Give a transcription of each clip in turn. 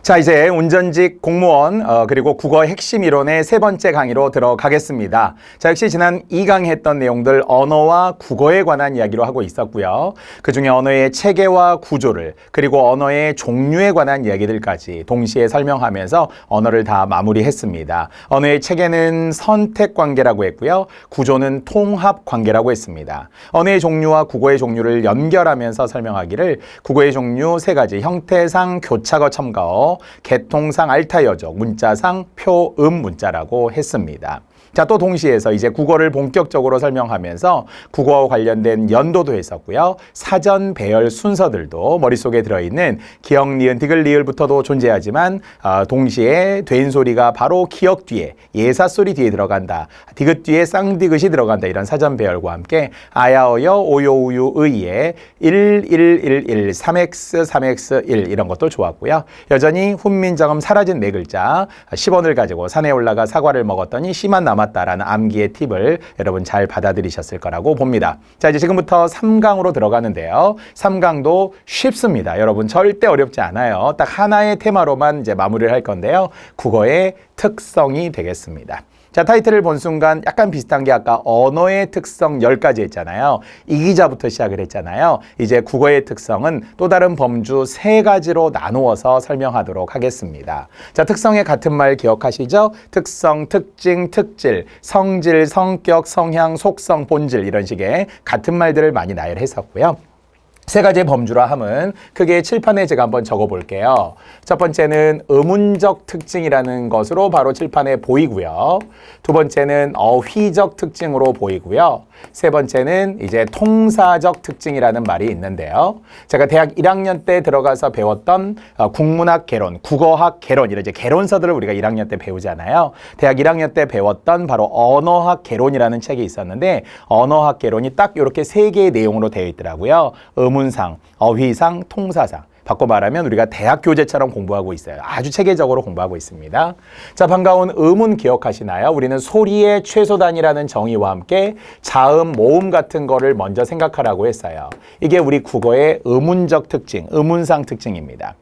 자, 이제 운전직 공무원 그리고 국어 핵심 이론의 세 번째 강의로 들어가겠습니다. 자, 역시 지난 2강 했던 내용들 언어와 국어에 관한 이야기로 하고 있었고요. 그중에 언어의 체계와 구조를 그리고 언어의 종류에 관한 이야기들까지 동시에 설명하면서 언어를 다 마무리했습니다. 언어의 체계는 선택 관계라고 했고요. 구조는 통합 관계라고 했습니다. 언어의 종류와 국어의 종류를 연결하면서 설명하기를 국어의 종류 세 가지 형태상 교차거 첨가어 개통상 알타여적, 문자상 표음 문자라고 했습니다. 자, 또 동시에서 이제 국어를 본격적으로 설명하면서 국어와 관련된 연도도 했었고요. 사전 배열 순서들도 머릿속에 들어있는 기역, 니은, 디귿, 리을부터도 존재하지만 동시에 된 소리가 바로 기역 뒤에 예사 소리 뒤에 들어간다. 디귿 뒤에 쌍디귿이 들어간다. 이런 사전 배열과 함께 아야어여, 오요우유, 의에 1111, 3x, 3x, 1 이런 것도 좋았고요. 여전히 훈민정음 사라진 네 글자 10원을 가지고 산에 올라가 사과를 먹었더니 씨만 남았다라는 암기의 팁을 여러분 잘 받아들이셨을 거라고 봅니다. 자, 이제 지금부터 3강으로 들어가는데요. 3강도 쉽습니다. 여러분 절대 어렵지 않아요. 딱 하나의 테마로만 이제 마무리를 할 건데요. 국어의 특성이 되겠습니다. 자, 타이틀을 본 순간 약간 비슷한 게 아까 언어의 특성 10가지 했잖아요. 이 기자부터 시작을 했잖아요. 이제 국어의 특성은 또 다른 범주 3가지로 나누어서 설명하도록 하겠습니다. 자, 특성의 같은 말 기억하시죠? 특성, 특징, 특질, 성질, 성격, 성향, 속성, 본질 이런 식의 같은 말들을 많이 나열했었고요. 세 가지 범주라 함은 크게 칠판에 제가 한번 적어 볼게요. 첫 번째는 의문적 특징이라는 것으로 바로 칠판에 보이고요. 두 번째는 어휘적 특징으로 보이고요. 세 번째는 이제 통사적 특징이라는 말이 있는데요. 제가 대학 1학년 때 들어가서 배웠던 국문학 개론, 국어학 개론 이런 이제 개론서들을 우리가 1학년 때 배우잖아요. 대학 1학년 때 배웠던 바로 언어학 개론이라는 책이 있었는데 언어학 개론이 딱 이렇게 세 개의 내용으로 되어 있더라고요. 의문상, 어휘상, 통사상. 바꿔 말하면 우리가 대학 교재처럼 공부하고 있어요. 아주 체계적으로 공부하고 있습니다. 자, 반가운 의문 기억하시나요? 우리는 소리의 최소단이라는 정의와 함께 자음, 모음 같은 거를 먼저 생각하라고 했어요. 이게 우리 국어의 의문적 특징, 의문상 특징입니다.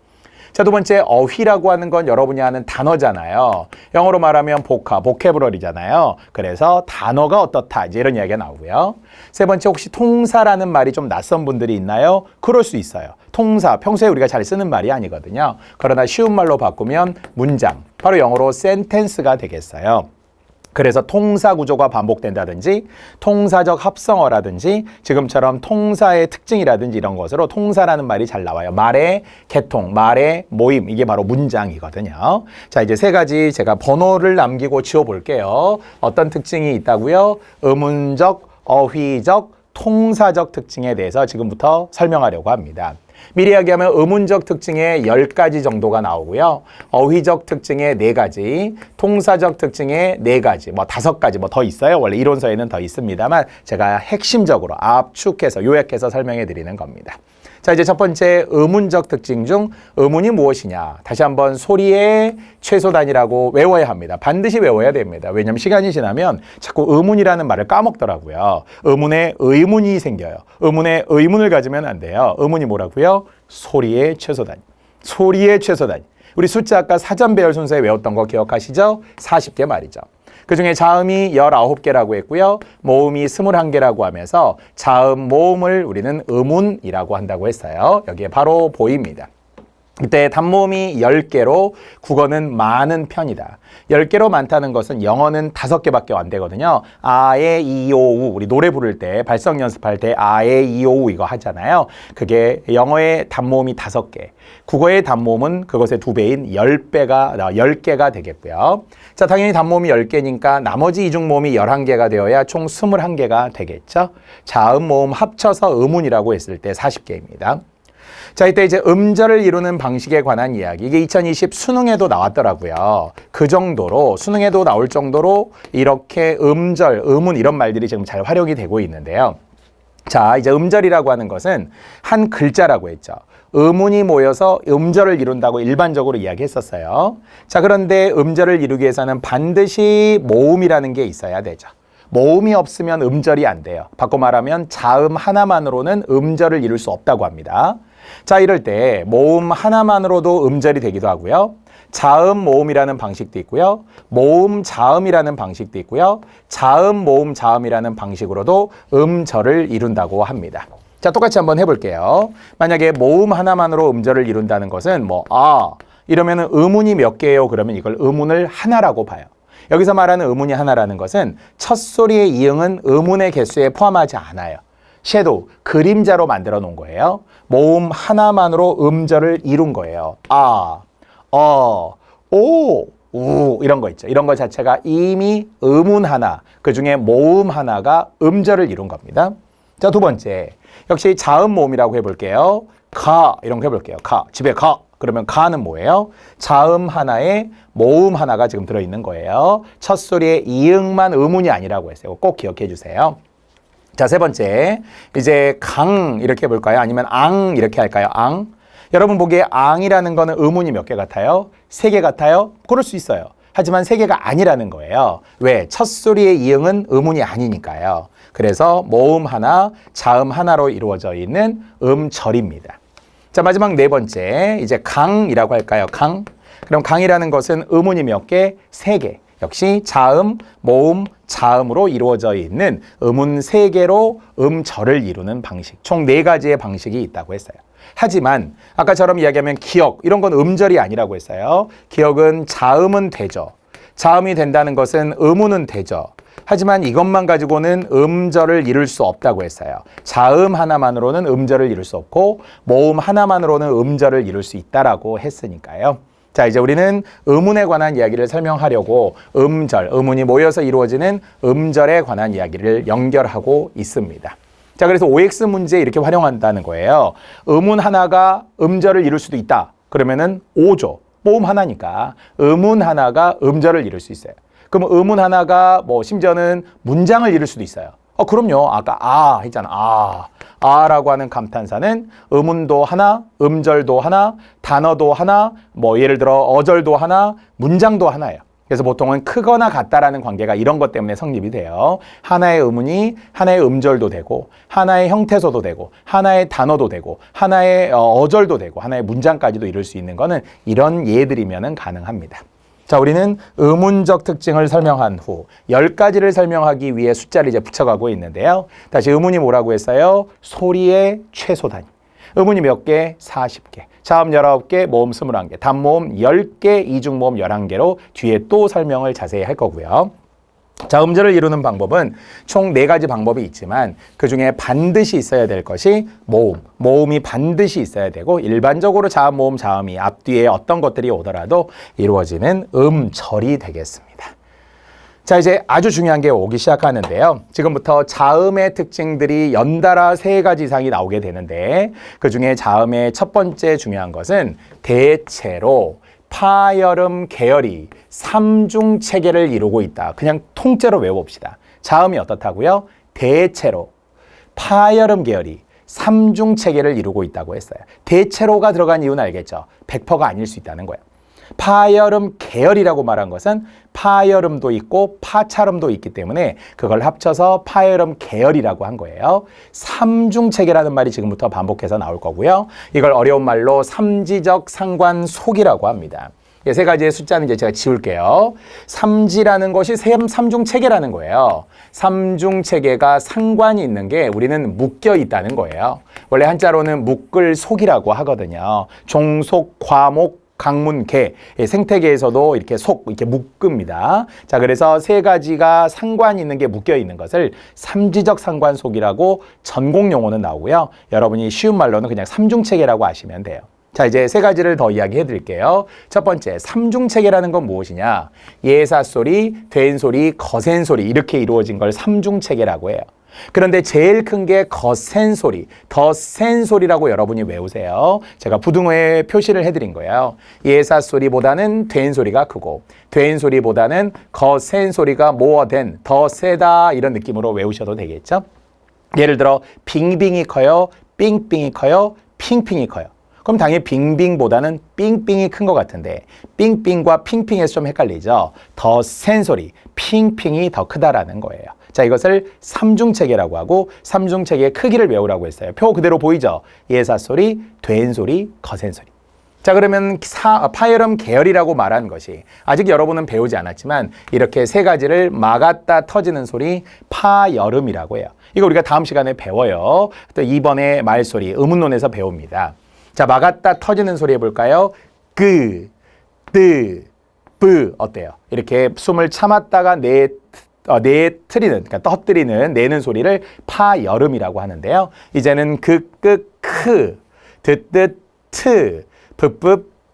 자, 두 번째 어휘라고 하는 건 여러분이 아는 단어잖아요. 영어로 말하면 보캐브러리잖아요. 그래서 단어가 어떻다 이제 이런 이야기가 나오고요. 세 번째 혹시 통사라는 말이 좀 낯선 분들이 있나요? 그럴 수 있어요. 통사 평소에 우리가 잘 쓰는 말이 아니거든요. 그러나 쉬운 말로 바꾸면 문장, 바로 영어로 sentence가 되겠어요. 그래서 통사 구조가 반복된다든지 통사적 합성어라든지 지금처럼 통사의 특징이라든지 이런 것으로 통사라는 말이 잘 나와요. 말의 개통, 말의 모임 이게 바로 문장이거든요. 자, 이제 세 가지 제가 번호를 남기고 지워볼게요. 어떤 특징이 있다고요? 의문적, 어휘적, 통사적 특징에 대해서 지금부터 설명하려고 합니다. 미리 이야기하면 의문적 특징의 10가지 정도가 나오고요. 어휘적 특징의 4가지, 통사적 특징의 4가지, 뭐 5가지 뭐 더 있어요. 원래 이론서에는 더 있습니다만 제가 핵심적으로 압축해서 요약해서 설명해 드리는 겁니다. 자, 이제 첫 번째 의문적 특징 중 의문이 무엇이냐? 다시 한번 소리의 최소단이라고 외워야 합니다. 반드시 외워야 됩니다. 왜냐하면 시간이 지나면 자꾸 의문이라는 말을 까먹더라고요. 의문에 의문이 생겨요. 의문에 의문을 가지면 안 돼요. 의문이 뭐라고요? 소리의 최소단. 소리의 최소단. 우리 숫자 아까 사전 배열 순서에 외웠던 거 기억하시죠? 40개 말이죠. 그중에 자음이 19개라고 했고요. 모음이 21개라고 하면서 자음, 모음을 우리는 의문이라고 한다고 했어요. 여기에 바로 보입니다. 그때 단모음이 10개로 국어는 많은 편이다. 10개로 많다는 것은 영어는 5개밖에 안 되거든요. 아에, 이, 오, 우. 우리 노래 부를 때 발성 연습할 때 아에, 이, 오, 우 이거 하잖아요. 그게 영어의 단모음이 5개. 국어의 단모음은 그것의 2배인 10개가 되겠고요. 자, 당연히 단모음이 10개니까 나머지 이중모음이 11개가 되어야 총 21개가 되겠죠. 자음, 모음 합쳐서 의문이라고 했을 때 40개입니다. 자, 이때 이제 음절을 이루는 방식에 관한 이야기. 이게 2020 수능에도 나왔더라고요. 그 정도로, 수능에도 나올 정도로 이렇게 음절, 의문 이런 말들이 지금 잘 활용이 되고 있는데요. 자, 이제 음절이라고 하는 것은 한 글자라고 했죠. 의문이 모여서 음절을 이룬다고 일반적으로 이야기했었어요. 자, 그런데 음절을 이루기 위해서는 반드시 모음이라는 게 있어야 되죠. 모음이 없으면 음절이 안 돼요. 바꿔 말하면 자음 하나만으로는 음절을 이룰 수 없다고 합니다. 자, 이럴 때 모음 하나만으로도 음절이 되기도 하고요. 자음 모음이라는 방식도 있고요. 모음 자음이라는 방식도 있고요. 자음 모음 자음이라는 방식으로도 음절을 이룬다고 합니다. 자, 똑같이 한번 해볼게요. 만약에 모음 하나만으로 음절을 이룬다는 것은 이러면은 의문이 몇 개예요? 그러면 이걸 의문을 하나라고 봐요. 여기서 말하는 의문이 하나라는 것은 첫 소리의 이응은 의문의 개수에 포함하지 않아요. 섀도우, 그림자로 만들어 놓은 거예요. 모음 하나만으로 음절을 이룬 거예요. 오, 우 이런 거 있죠. 이런 거 자체가 이미 의문 하나, 그중에 모음 하나가 음절을 이룬 겁니다. 자, 두 번째, 역시 자음 모음이라고 해볼게요. 가 이런 거 해볼게요. 가, 집에 가. 그러면 가는 뭐예요? 자음 하나에 모음 하나가 지금 들어있는 거예요. 첫 소리의 이응만 의문이 아니라고 했어요. 꼭 기억해 주세요. 자, 세 번째, 이제 강 이렇게 해볼까요? 아니면 앙 이렇게 할까요? 앙. 여러분 보기에 앙이라는 거는 의문이 몇 개 같아요? 3개 같아요? 그럴 수 있어요. 하지만 3개가 아니라는 거예요. 왜? 첫 소리의 이응은 의문이 아니니까요. 그래서 모음 하나, 자음 하나로 이루어져 있는 음절입니다. 자, 마지막 네 번째, 이제 강이라고 할까요? 강. 그럼 강이라는 것은 의문이 몇 개? 3개. 역시 자음, 모음, 자음으로 이루어져 있는 음운 3개로 음절을 이루는 방식. 총 4가지의 방식이 있다고 했어요. 하지만 아까처럼 이야기하면 기역, 이런 건 음절이 아니라고 했어요. 기역은 자음은 되죠. 자음이 된다는 것은 의문은 되죠. 하지만 이것만 가지고는 음절을 이룰 수 없다고 했어요. 자음 하나만으로는 음절을 이룰 수 없고 모음 하나만으로는 음절을 이룰 수 있다라고 했으니까요. 자, 이제 우리는 의문에 관한 이야기를 설명하려고 음절, 의문이 모여서 이루어지는 음절에 관한 이야기를 연결하고 있습니다. 자, 그래서 OX 문제 이렇게 활용한다는 거예요. 의문 하나가 음절을 이룰 수도 있다. 그러면은 5조, 모음 하나니까 의문 하나가 음절을 이룰 수 있어요. 그럼 의문 하나가 심지어는 문장을 이룰 수도 있어요. 그럼요. 아까 했잖아. 라고 하는 감탄사는 의문도 하나, 음절도 하나, 단어도 하나, 예를 들어 어절도 하나, 문장도 하나예요. 그래서 보통은 크거나 같다라는 관계가 이런 것 때문에 성립이 돼요. 하나의 의문이 하나의 음절도 되고, 하나의 형태소도 되고, 하나의 단어도 되고, 하나의 어절도 되고, 하나의 문장까지도 이룰 수 있는 거는 이런 예들이면은 가능합니다. 자, 우리는 의문적 특징을 설명한 후 10가지를 설명하기 위해 숫자를 이제 붙여가고 있는데요. 다시 의문이 뭐라고 했어요? 소리의 최소 단위. 의문이 몇 개? 40개. 자음 19개, 모음 21개, 단모음 10개, 이중모음 11개로 뒤에 또 설명을 자세히 할 거고요. 자, 음절을 이루는 방법은 총 4가지 방법이 있지만 그중에 반드시 있어야 될 것이 모음. 모음이 반드시 있어야 되고 일반적으로 자음, 모음, 자음이 앞뒤에 어떤 것들이 오더라도 이루어지는 음절이 되겠습니다. 자, 이제 아주 중요한 게 오기 시작하는데요. 지금부터 자음의 특징들이 연달아 3가지 이상이 나오게 되는데 그중에 자음의 첫 번째 중요한 것은 대체로 파열음 계열이 3중 체계를 이루고 있다. 그냥 통째로 외워봅시다. 자음이 어떻다고요? 대체로 파열음 계열이 3중 체계를 이루고 있다고 했어요. 대체로가 들어간 이유는 알겠죠? 100%가 아닐 수 있다는 거예요. 파열음 계열이라고 말한 것은 파열음도 있고 파찰음도 있기 때문에 그걸 합쳐서 파열음 계열이라고 한 거예요. 3중 체계라는 말이 지금부터 반복해서 나올 거고요. 이걸 어려운 말로 삼지적 상관속이라고 합니다. 3가지의 숫자는 이제 제가 지울게요. 삼지라는 것이 3중 체계라는 거예요. 3중 체계가 상관이 있는 게 우리는 묶여 있다는 거예요. 원래 한자로는 묶을 속이라고 하거든요. 종속, 과목, 강문, 개, 생태계에서도 이렇게 이렇게 묶습니다. 자, 그래서 3가지가 상관이 있는 게 묶여 있는 것을 삼지적 상관속이라고 전공 용어는 나오고요. 여러분이 쉬운 말로는 그냥 삼중체계라고 아시면 돼요. 자, 이제 3가지를 더 이야기해 드릴게요. 첫 번째, 삼중체계라는 건 무엇이냐? 예사소리, 된소리, 거센소리 이렇게 이루어진 걸 삼중체계라고 해요. 그런데 제일 큰 게 거센 소리, 더 센 소리라고 여러분이 외우세요. 제가 부등호에 표시를 해드린 거예요. 예사 소리보다는 된 소리가 크고 된 소리보다는 거센 소리가 more than, 더 세다 이런 느낌으로 외우셔도 되겠죠. 예를 들어 빙빙이 커요, 삥삥이 커요, 핑핑이 커요. 그럼 당연히 빙빙보다는 삥삥이 큰 것 같은데 삥삥과 핑핑에서 좀 헷갈리죠. 더 센 소리, 핑핑이 더 크다라는 거예요. 자, 이것을 삼중체계라고 하고 삼중체계의 크기를 외우라고 했어요. 표 그대로 보이죠? 예사소리, 된소리, 거센소리. 자, 그러면 파열음 계열이라고 말한 것이 아직 여러분은 배우지 않았지만 이렇게 세 가지를 막았다 터지는 소리 파열음이라고 해요. 이거 우리가 다음 시간에 배워요. 또 이번에 말소리 의문론에서 배웁니다. 자, 막았다 터지는 소리 해볼까요? 그, 뜨, 뿌 어때요? 이렇게 숨을 참았다가 내트리는, 그러니까 떠뜨리는, 내는 소리를 파열음이라고 하는데요. 이제는 그, 크, 듣, 트, 붓,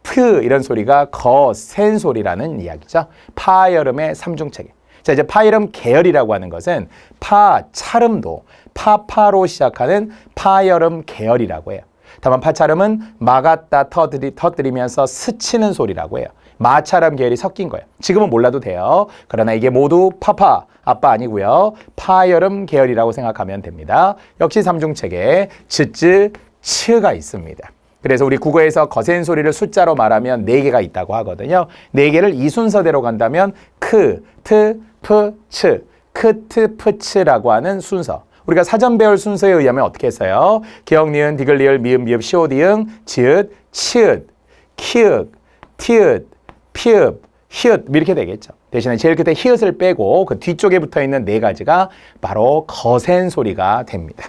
프 이런 소리가 거센 소리라는 이야기죠. 파열음의 삼중체계. 자, 이제 파열음 계열이라고 하는 것은 파찰음도 파파로 시작하는 파열음 계열이라고 해요. 다만 파찰음은 막았다 터뜨리면서 스치는 소리라고 해요. 마찰음 계열이 섞인 거예요. 지금은 몰라도 돼요. 그러나 이게 모두 파파, 아빠 아니고요. 파열음 계열이라고 생각하면 됩니다. 역시 삼중체계 즈즈, 츠가 있습니다. 그래서 우리 국어에서 거센 소리를 숫자로 말하면 4개가 있다고 하거든요. 4개를 이 순서대로 간다면 크, 트, 프, 츠, 크, 트, 프, 츠라고 하는 순서. 우리가 사전 배울 순서에 의하면 어떻게 했어요? 기역, 니은, 디귿, 리을, 미음, 미읍, 시옷, 이응, 지읒, 치읒, 키읔, 티읒, 피읒, 히읗 이렇게 되겠죠. 대신에 제일 끝에 히읗을 빼고 그 뒤쪽에 붙어있는 4가지가 바로 거센 소리가 됩니다.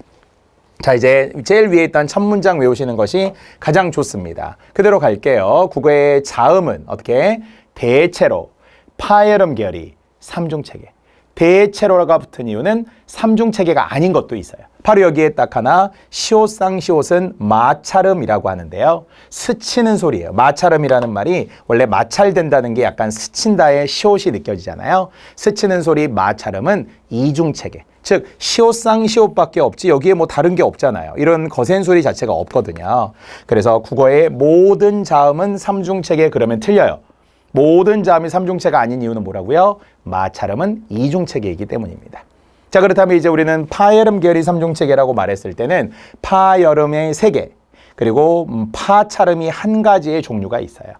자, 이제 제일 위에 있던 첫 문장 외우시는 것이 가장 좋습니다. 그대로 갈게요. 국어의 자음은 어떻게? 대체로, 파열음 계열이 삼중체계. 대체로가 붙은 이유는 삼중체계가 아닌 것도 있어요. 바로 여기에 딱 하나, 시옷상시옷은 마찰음이라고 하는데요. 스치는 소리예요. 마찰음이라는 말이 원래 마찰된다는 게 약간 스친다의 시옷이 느껴지잖아요. 스치는 소리 마찰음은 이중체계. 즉 시옷상시옷밖에 없지 여기에 뭐 다른 게 없잖아요. 이런 거센 소리 자체가 없거든요. 그래서 국어의 모든 자음은 삼중체계 그러면 틀려요. 모든 자음이 삼중체가 아닌 이유는 뭐라고요? 마찰음은 이중체계이기 때문입니다. 자, 그렇다면 이제 우리는 파열음 계열이 삼중체계라고 말했을 때는 파열음의 3개 그리고 파찰음이 1가지의 종류가 있어요.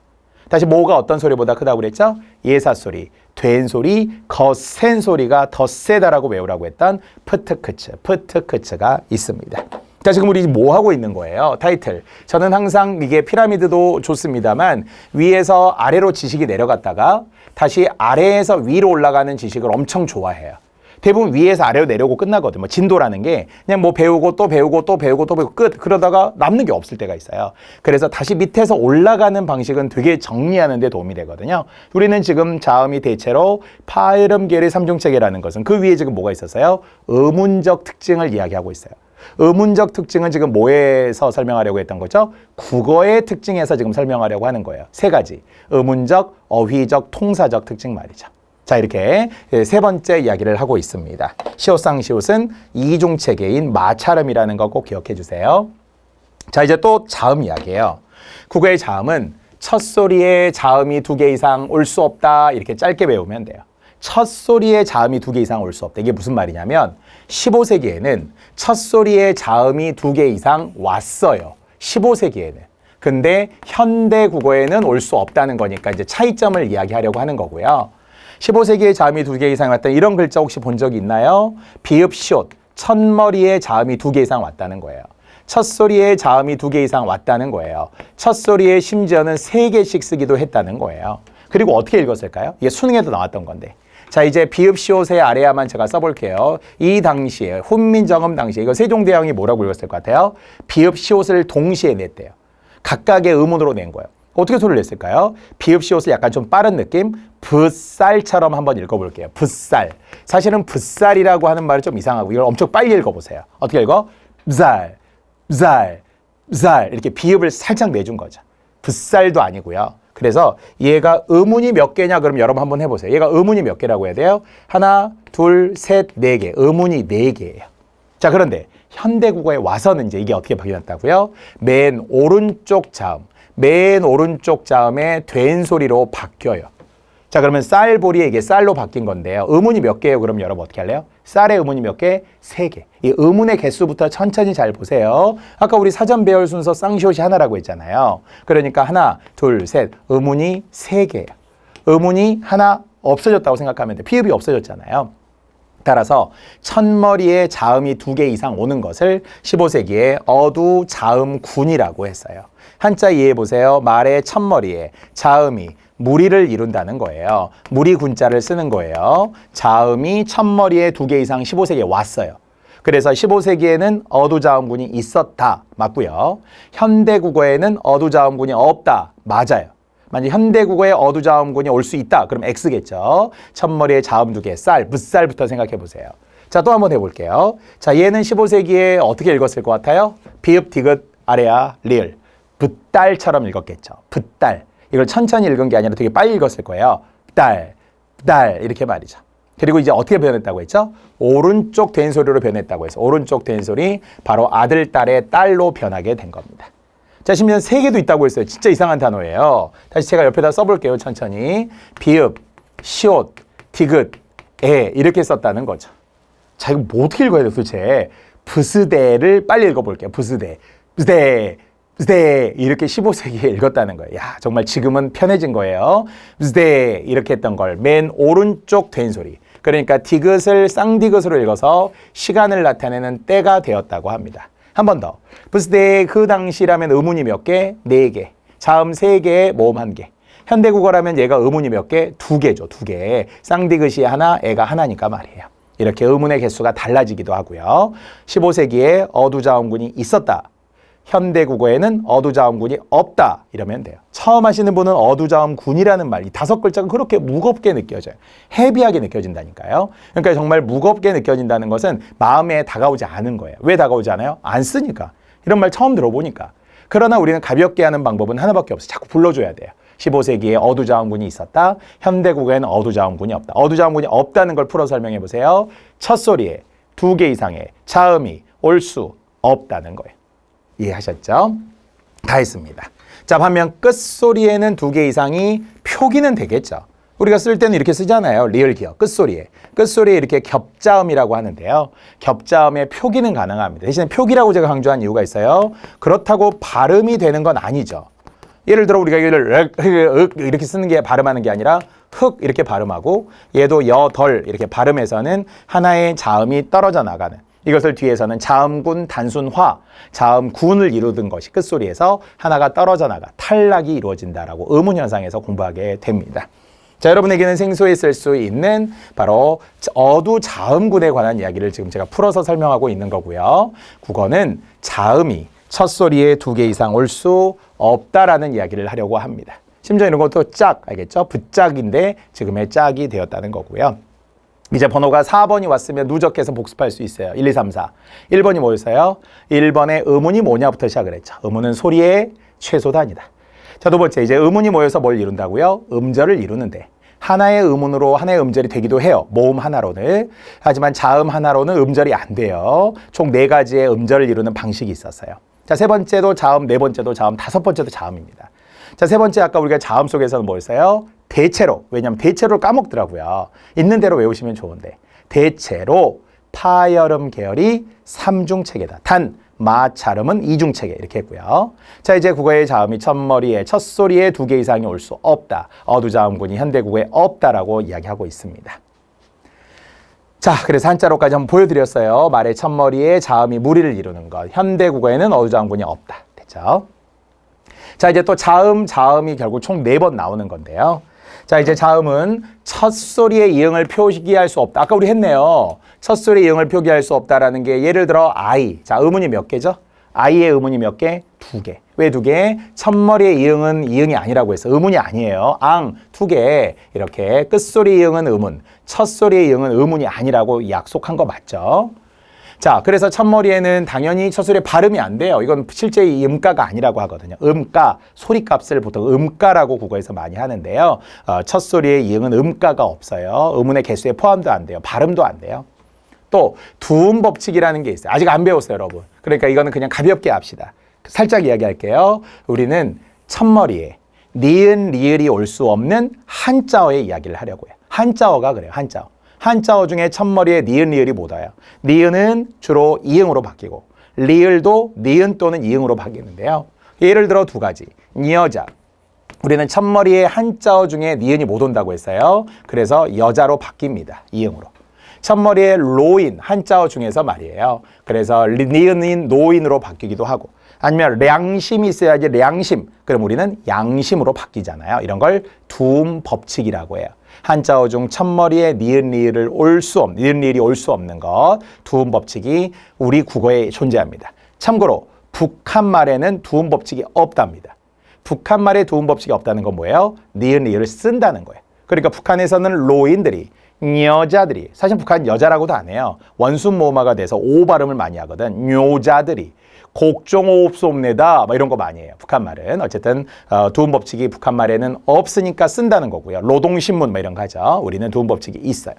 다시 뭐가 어떤 소리보다 크다고 그랬죠? 예사소리, 된소리, 거센 소리가 더 세다라고 외우라고 했던 프트크츠가 있습니다. 자, 지금 우리 뭐 하고 있는 거예요? 타이틀. 저는 항상 이게 피라미드도 좋습니다만 위에서 아래로 지식이 내려갔다가 다시 아래에서 위로 올라가는 지식을 엄청 좋아해요. 대부분 위에서 아래로 내려오고 끝나거든요. 뭐 진도라는 게 그냥 뭐 배우고 또 배우고 또 배우고 또 배우고 끝. 그러다가 남는 게 없을 때가 있어요. 그래서 다시 밑에서 올라가는 방식은 되게 정리하는 데 도움이 되거든요. 우리는 지금 자음이 대체로 파열음 계열의 삼중체계라는 것은 그 위에 지금 뭐가 있었어요? 의문적 특징을 이야기하고 있어요. 의문적 특징은 지금 뭐에서 설명하려고 했던 거죠? 국어의 특징에서 지금 설명하려고 하는 거예요. 3가지. 의문적, 어휘적, 통사적 특징 말이죠. 자, 이렇게 3번째 이야기를 하고 있습니다. 시옷상시옷은 이중체계인 마찰음이라는 거 꼭 기억해 주세요. 자, 이제 또 자음 이야기예요. 국어의 자음은 첫 소리에 자음이 2개 이상 올 수 없다 이렇게 짧게 외우면 돼요. 첫 소리에 자음이 2개 이상 올 수 없다. 이게 무슨 말이냐면 15세기에는 첫 소리에 자음이 2개 이상 왔어요. 15세기에는. 근데 현대 국어에는 올 수 없다는 거니까 이제 차이점을 이야기하려고 하는 거고요. 15세기에 자음이 2개 이상 왔다. 이런 글자 혹시 본 적이 있나요? 비읍, 시옷, 첫머리에 자음이 2개 이상 왔다는 거예요. 첫 소리에 자음이 2개 이상 왔다는 거예요. 첫 소리에 심지어는 3개씩 쓰기도 했다는 거예요. 그리고 어떻게 읽었을까요? 이게 수능에도 나왔던 건데. 자, 이제 비읍, 시옷의 아래야만 제가 써볼게요. 이 당시에, 훈민정음 당시에, 이거 세종대왕이 뭐라고 읽었을 것 같아요? 비읍, 시옷을 동시에 냈대요. 각각의 의문으로 낸 거예요. 어떻게 소리를 냈을까요? 비읍, 시옷을 약간 좀 빠른 느낌? 붓살처럼 한번 읽어볼게요. 붓살. 사실은 붓살이라고 하는 말이 좀 이상하고 이걸 엄청 빨리 읽어보세요. 어떻게 읽어? 붓살, 붓살, 붓살. 이렇게 비읍을 살짝 내준 거죠. 붓살도 아니고요. 그래서 얘가 의문이 몇 개냐? 그럼 여러분 한번 해보세요. 얘가 의문이 몇 개라고 해야 돼요? 하나, 둘, 셋, 4개. 의문이 4개예요. 자, 그런데 현대국어에 와서는 이제 이게 어떻게 바뀌었다고요? 맨 오른쪽 자음. 맨 오른쪽 자음에 된 소리로 바뀌어요. 자, 그러면 쌀보리에 이게 쌀로 바뀐 건데요. 의문이 몇 개예요? 그럼 여러분 어떻게 할래요? 쌀의 의문이 몇 개? 3개. 이 의문의 개수부터 천천히 잘 보세요. 아까 우리 사전 배열 순서 쌍시옷이 하나라고 했잖아요. 그러니까 하나, 둘, 셋. 의문이 3개예요. 의문이 하나 없어졌다고 생각하면 돼. 피읍이 없어졌잖아요. 따라서 첫머리에 자음이 2개 이상 오는 것을 15세기에 어두자음군이라고 했어요. 한자 이해해 보세요. 말의 첫머리에 자음이 무리를 이룬다는 거예요. 무리 군자를 쓰는 거예요. 자음이 첫머리에 2개 이상 15세기에 왔어요. 그래서 15세기에는 어두자음군이 있었다. 맞고요. 현대국어에는 어두자음군이 없다. 맞아요. 만약 현대국어에 어두자음군이 올 수 있다. 그럼 X겠죠. 첫머리에 자음 2개, 쌀, 붓쌀부터 생각해 보세요. 자, 또 한번 해볼게요. 자, 얘는 15세기에 어떻게 읽었을 것 같아요? 비읍, 디귿, 아래아, 리을. 붓달처럼 읽었겠죠. 붓달. 이걸 천천히 읽은 게 아니라 되게 빨리 읽었을 거예요. 딸, 딸 이렇게 말이죠. 그리고 이제 어떻게 변했다고 했죠? 오른쪽 된소리로 변했다고 해서 오른쪽 된소리 바로 아들, 딸의 딸로 변하게 된 겁니다. 자, 심지어 3개도 있다고 했어요. 진짜 이상한 단어예요. 다시 제가 옆에다 써볼게요. 천천히. 비읍, 시옷, 디귿, 에 이렇게 썼다는 거죠. 자, 이거 뭐 어떻게 읽어야 돼 도대체? 부스대를 빨리 읽어볼게요. 부스대, 부스대, 부스대 이렇게 15세기에 읽었다는 거예요. 야, 정말 지금은 편해진 거예요. 부스대 이렇게 했던 걸 맨 오른쪽 된소리. 그러니까 디귿을 쌍디귿으로 읽어서 시간을 나타내는 때가 되었다고 합니다. 한 번 더. 부스대 그 당시라면 의문이 몇 개? 4개. 자음 3개, 모음 1개. 현대국어라면 얘가 의문이 몇 개? 2개죠. 2개. 쌍디귿이 하나, 애가 하나니까 말이에요. 이렇게 의문의 개수가 달라지기도 하고요. 15세기에 어두자음군이 있었다. 현대국어에는 어두자음군이 없다. 이러면 돼요. 처음 하시는 분은 어두자음군이라는 말, 이 5글자가 그렇게 무겁게 느껴져요. 헤비하게 느껴진다니까요. 그러니까 정말 무겁게 느껴진다는 것은 마음에 다가오지 않은 거예요. 왜 다가오지 않아요? 안 쓰니까. 이런 말 처음 들어보니까. 그러나 우리는 가볍게 하는 방법은 하나밖에 없어요. 자꾸 불러줘야 돼요. 15세기에 어두자음군이 있었다. 현대국어에는 어두자음군이 없다. 어두자음군이 없다는 걸 풀어 설명해 보세요. 첫 소리에 2개 이상의 자음이 올 수 없다는 거예요. 이해하셨죠? 다 했습니다. 자, 반면 끝소리에는 2개 이상이 표기는 되겠죠. 우리가 쓸 때는 이렇게 쓰잖아요. 리을 기어, 끝소리에. 끝소리에 이렇게 겹자음이라고 하는데요. 겹자음의 표기는 가능합니다. 대신에 표기라고 제가 강조한 이유가 있어요. 그렇다고 발음이 되는 건 아니죠. 예를 들어 우리가 이걸 이렇게 쓰는 게 발음하는 게 아니라 흑 이렇게 발음하고 얘도 여덜 이렇게 발음해서는 하나의 자음이 떨어져 나가는 이것을 뒤에서는 자음군 단순화, 자음군을 이루던 것이 끝소리에서 하나가 떨어져 나가 탈락이 이루어진다라고 의문현상에서 공부하게 됩니다. 자, 여러분에게는 생소했을 수 있는 바로 어두자음군에 관한 이야기를 지금 제가 풀어서 설명하고 있는 거고요. 국어는 자음이 첫 소리에 2개 이상 올 수 없다라는 이야기를 하려고 합니다. 심지어 이런 것도 짝, 알겠죠? 붓짝인데 지금의 짝이 되었다는 거고요. 이제 번호가 4번이 왔으면 누적해서 복습할 수 있어요. 1, 2, 3, 4. 1번이 뭐였어요? 1번에 의문이 뭐냐부터 시작을 했죠. 의문은 소리의 최소 단위다. 자, 두 번째, 이제 의문이 모여서 뭘 이룬다고요? 음절을 이루는데 하나의 의문으로 하나의 음절이 되기도 해요. 모음 하나로는. 하지만 자음 하나로는 음절이 안 돼요. 총 4가지의 음절을 이루는 방식이 있었어요. 자, 세 번째도 자음, 네 번째도 자음, 다섯 번째도 자음입니다. 자, 세 번째 아까 우리가 자음 속에서는 뭐였어요? 대체로. 왜냐하면 대체로를 까먹더라고요. 있는 대로 외우시면 좋은데. 대체로 파여름 계열이 3중체계다. 단, 마찰음은 2중체계 이렇게 했고요. 자, 이제 국어의 자음이 첫머리에 첫 소리에 2개 이상이 올 수 없다. 어두자음군이 현대국어에 없다라고 이야기하고 있습니다. 자, 그래서 한자로까지 한번 보여드렸어요. 말의 첫머리에 자음이 무리를 이루는 것. 현대국어에는 어두자음군이 없다. 됐죠? 자, 이제 또 자음이 결국 총 4번 나오는 건데요. 자, 이제 자음은 첫 소리의 이응을 표기할 수 없다. 아까 우리 했네요. 첫 소리의 이응을 표기할 수 없다라는 게 예를 들어 아이. 자, 의문이 몇 개죠? 아이의 의문이 몇 개? 2개. 왜 2개? 첫머리의 이응은 이응이 아니라고 해서 의문이 아니에요. 앙, 2개. 이렇게 끝소리 이응은 의문, 첫 소리의 이응은 의문이 아니라고 약속한 거 맞죠? 자, 그래서 첫머리에는 당연히 첫 소리에 발음이 안 돼요. 이건 실제 음가가 아니라고 하거든요. 음가, 소리값을 보통 음가라고 국어에서 많이 하는데요. 첫 소리에 이응은 음가가 없어요. 의문의 개수에 포함도 안 돼요. 발음도 안 돼요. 또 두음 법칙이라는 게 있어요. 아직 안 배웠어요, 여러분. 그러니까 이거는 그냥 가볍게 합시다. 살짝 이야기할게요. 우리는 첫머리에 니은, 리을이 올 수 없는 한자어의 이야기를 하려고 해요. 한자어가 그래요, 한자어. 한자어 중에 첫머리에 니은, 리을이 못 와요. 니은은 주로 이응으로 바뀌고 리을도 니은 또는 이응으로 바뀌는데요. 예를 들어 2가지. 여자. 우리는 첫머리에 한자어 중에 니은이 못 온다고 했어요. 그래서 여자로 바뀝니다. 이응으로. 첫머리에 로인, 한자어 중에서 말이에요. 그래서 니은인 노인으로 바뀌기도 하고 아니면 량심이 있어야지 량심. 그럼 우리는 양심으로 바뀌잖아요. 이런 걸 두음 법칙이라고 해요. 한자어 중 첫머리에 니은 리을이 올 수 없는 것 두음 법칙이 우리 국어에 존재합니다. 참고로 북한 말에는 두음 법칙이 없답니다. 북한 말에 두음 법칙이 없다는 건 뭐예요? 니은 리을을 쓴다는 거예요. 그러니까 북한에서는 로인들이 여자들이 사실 북한 여자라고도 안 해요. 원순 모음화가 돼서 오 발음을 많이 하거든. 여자들이 곡종호흡소음내다 뭐 이런 거 많이 해요. 북한 말은 어쨌든 두음 법칙이 북한 말에는 없으니까 쓴다는 거고요. 노동신문 뭐 이런 거 하죠. 우리는 두음 법칙이 있어요.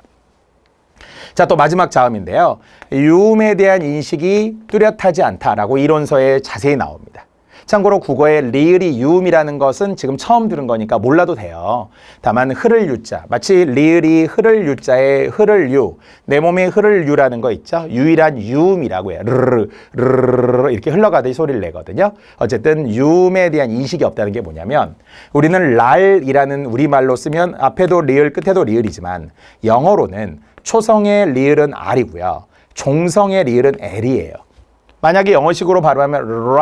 자, 또 마지막 자음인데요. 유음에 대한 인식이 뚜렷하지 않다라고 이론서에 자세히 나옵니다. 참고로 국어에 리을이 유음이라는 것은 지금 처음 들은 거니까 몰라도 돼요. 다만 흐를 유자, 마치 리을이 흐를 유자에 흐를 유, 내 몸에 흐를 유라는 거 있죠. 유일한 유음이라고 해요. 르르르 이렇게 흘러가듯이 소리를 내거든요. 어쨌든 유음에 대한 인식이 없다는 게 뭐냐면 우리는 랄이라는 우리말로 쓰면 앞에도 리을, 끝에도 리을이지만 영어로는 초성의 리을은 R이고요. 종성의 리을은 L이에요. 만약에 영어식으로 발음하면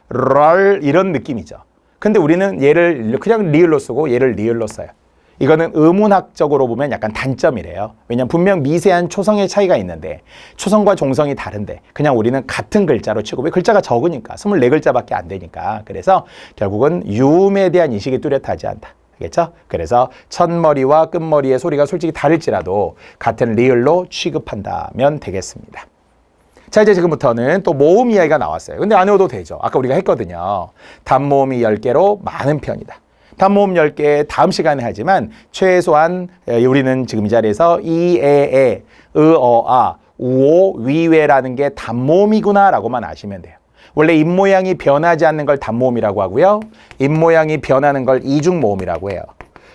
랄 이런 느낌이죠. 근데 우리는 얘를 그냥 리을로 쓰고 얘를 리을로 써요. 이거는 의문학적으로 보면 약간 단점이래요. 왜냐하면 분명 미세한 초성의 차이가 있는데 초성과 종성이 다른데 그냥 우리는 같은 글자로 치고 왜 글자가 적으니까 24글자밖에 안 되니까 그래서 결국은 유음에 대한 인식이 뚜렷하지 않다. 알겠죠? 그래서 첫머리와 끝머리의 소리가 솔직히 다를지라도 같은 리을로 취급한다면 되겠습니다. 자, 이제 지금부터는 또 모음 이야기가 나왔어요. 근데 안 외워도 되죠. 아까 우리가 했거든요. 단모음이 10개로 많은 편이다. 단모음 10개 다음 시간에 하지만 최소한 우리는 지금 이 자리에서 이, 에, 어, 아, 우오, 위외라는 게 단모음이구나 라고만 아시면 돼요. 원래 입모양이 변하지 않는 걸 단모음이라고 하고요. 입모양이 변하는 걸 이중모음이라고 해요.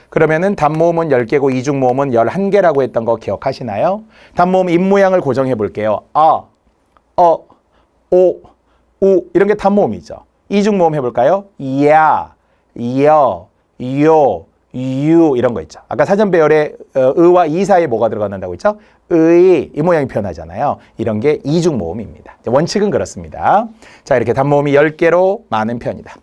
그러면은 단모음은 10개고 이중모음은 11개라고 했던 거 기억하시나요? 단모음 입모양을 고정해 볼게요. 아, 오, 우 이런 게 단모음이죠. 이중모음 해볼까요? 야, 여, 요, 유 이런 거 있죠. 아까 사전 배열에 의와 이 사이에 뭐가 들어간다고 했죠? 의, 이 모양이 변하잖아요. 이런 게 이중모음입니다. 원칙은 그렇습니다. 자, 이렇게 단모음이 10개로 많은 편이다.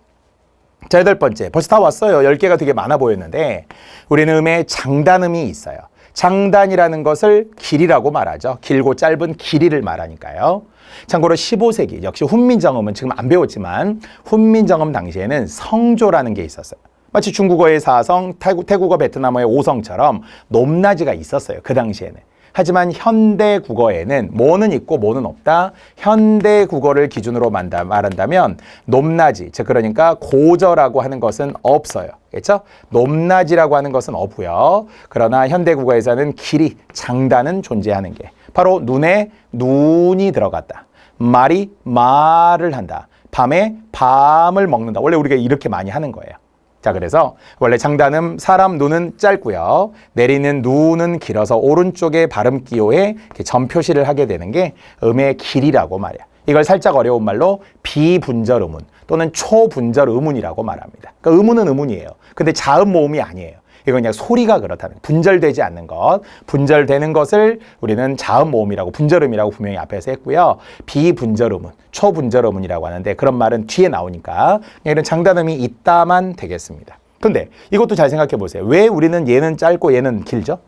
자, 8번째. 벌써 다 왔어요. 10개가 되게 많아 보였는데 우리는 음에 장단음이 있어요. 장단이라는 것을 길이라고 말하죠. 길고 짧은 길이를 말하니까요. 참고로 15세기 역시 훈민정음은 지금 안 배웠지만 훈민정음 당시에는 성조라는 게 있었어요. 마치 중국어의 4성, 태국어, 베트남어의 5성처럼 높낮이가 있었어요. 그 당시에는. 하지만 현대 국어에는 뭐는 있고 뭐는 없다. 현대 국어를 기준으로 말한다면 높낮이, 즉 그러니까 고저라고 하는 것은 없어요. 그렇죠? 높낮이라고 하는 것은 없고요. 그러나 현대 국어에서는 길이, 장단은 존재하는 게 바로 눈에 눈이 들어갔다. 말이 말을 한다. 밤에 밤을 먹는다. 원래 우리가 이렇게 많이 하는 거예요. 자, 그래서 원래 장단음 사람 눈은 짧고요. 내리는 눈은 길어서 오른쪽에 발음 기호에 이렇게 점 표시를 하게 되는 게 음의 길이라고 말이야. 이걸 살짝 어려운 말로 비분절 음운 또는 초분절 음운이라고 말합니다. 그러니까 음운은 음운이에요. 근데 자음 모음이 아니에요. 이건 그냥 소리가 그렇다는 거예요. 분절되지 않는 것. 분절되는 것을 우리는 자음 모음이라고 분절음이라고 분명히 앞에서 했고요. 비분절 음운, 초분절 음운이라고 하는데 그런 말은 뒤에 나오니까 이런 장단음이 있다만 되겠습니다. 근데 이것도 잘 생각해 보세요. 왜 우리는 얘는 짧고 얘는 길죠?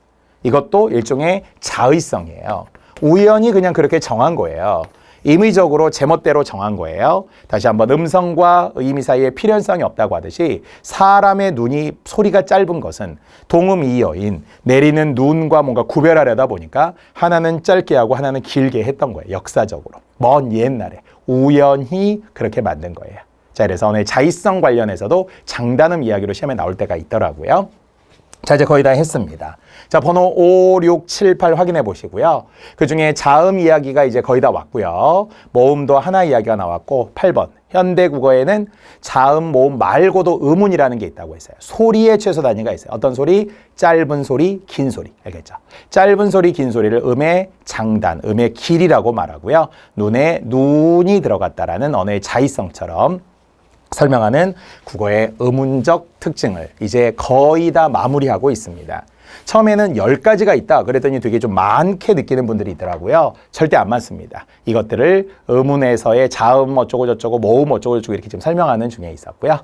이것도 일종의 자의성이에요. 우연히 그냥 그렇게 정한 거예요. 임의적으로 제멋대로 정한 거예요. 다시 한번 음성과 의미 사이에 필연성이 없다고 하듯이 사람의 눈이 소리가 짧은 것은 동음이어인 내리는 눈과 뭔가 구별하려다 보니까 하나는 짧게 하고 하나는 길게 했던 거예요. 역사적으로. 먼 옛날에 우연히 그렇게 만든 거예요. 자, 그래서 오늘 자의성 관련해서도 장단음 이야기로 시험에 나올 때가 있더라고요. 자, 이제 거의 다 했습니다. 자, 번호 5, 6, 7, 8 확인해 보시고요. 그 중에 자음 이야기가 이제 거의 다 왔고요. 모음도 하나 이야기가 나왔고 8번. 현대 국어에는 자음, 모음 말고도 음운이라는 게 있다고 했어요. 소리의 최소 단위가 있어요. 어떤 소리? 짧은 소리, 긴 소리. 알겠죠? 짧은 소리, 긴 소리를 음의 장단, 음의 길이라고 말하고요. 눈에 눈이 들어갔다라는 언어의 자의성처럼 설명하는 국어의 음운적 특징을 이제 거의 다 마무리하고 있습니다. 처음에는 10가지가 있다 그랬더니 되게 좀 많게 느끼는 분들이 있더라고요. 절대 안 맞습니다. 이것들을 의문에서의 자음 어쩌고 저쩌고 모음 어쩌고 저쩌고 이렇게 좀 설명하는 중에 있었고요.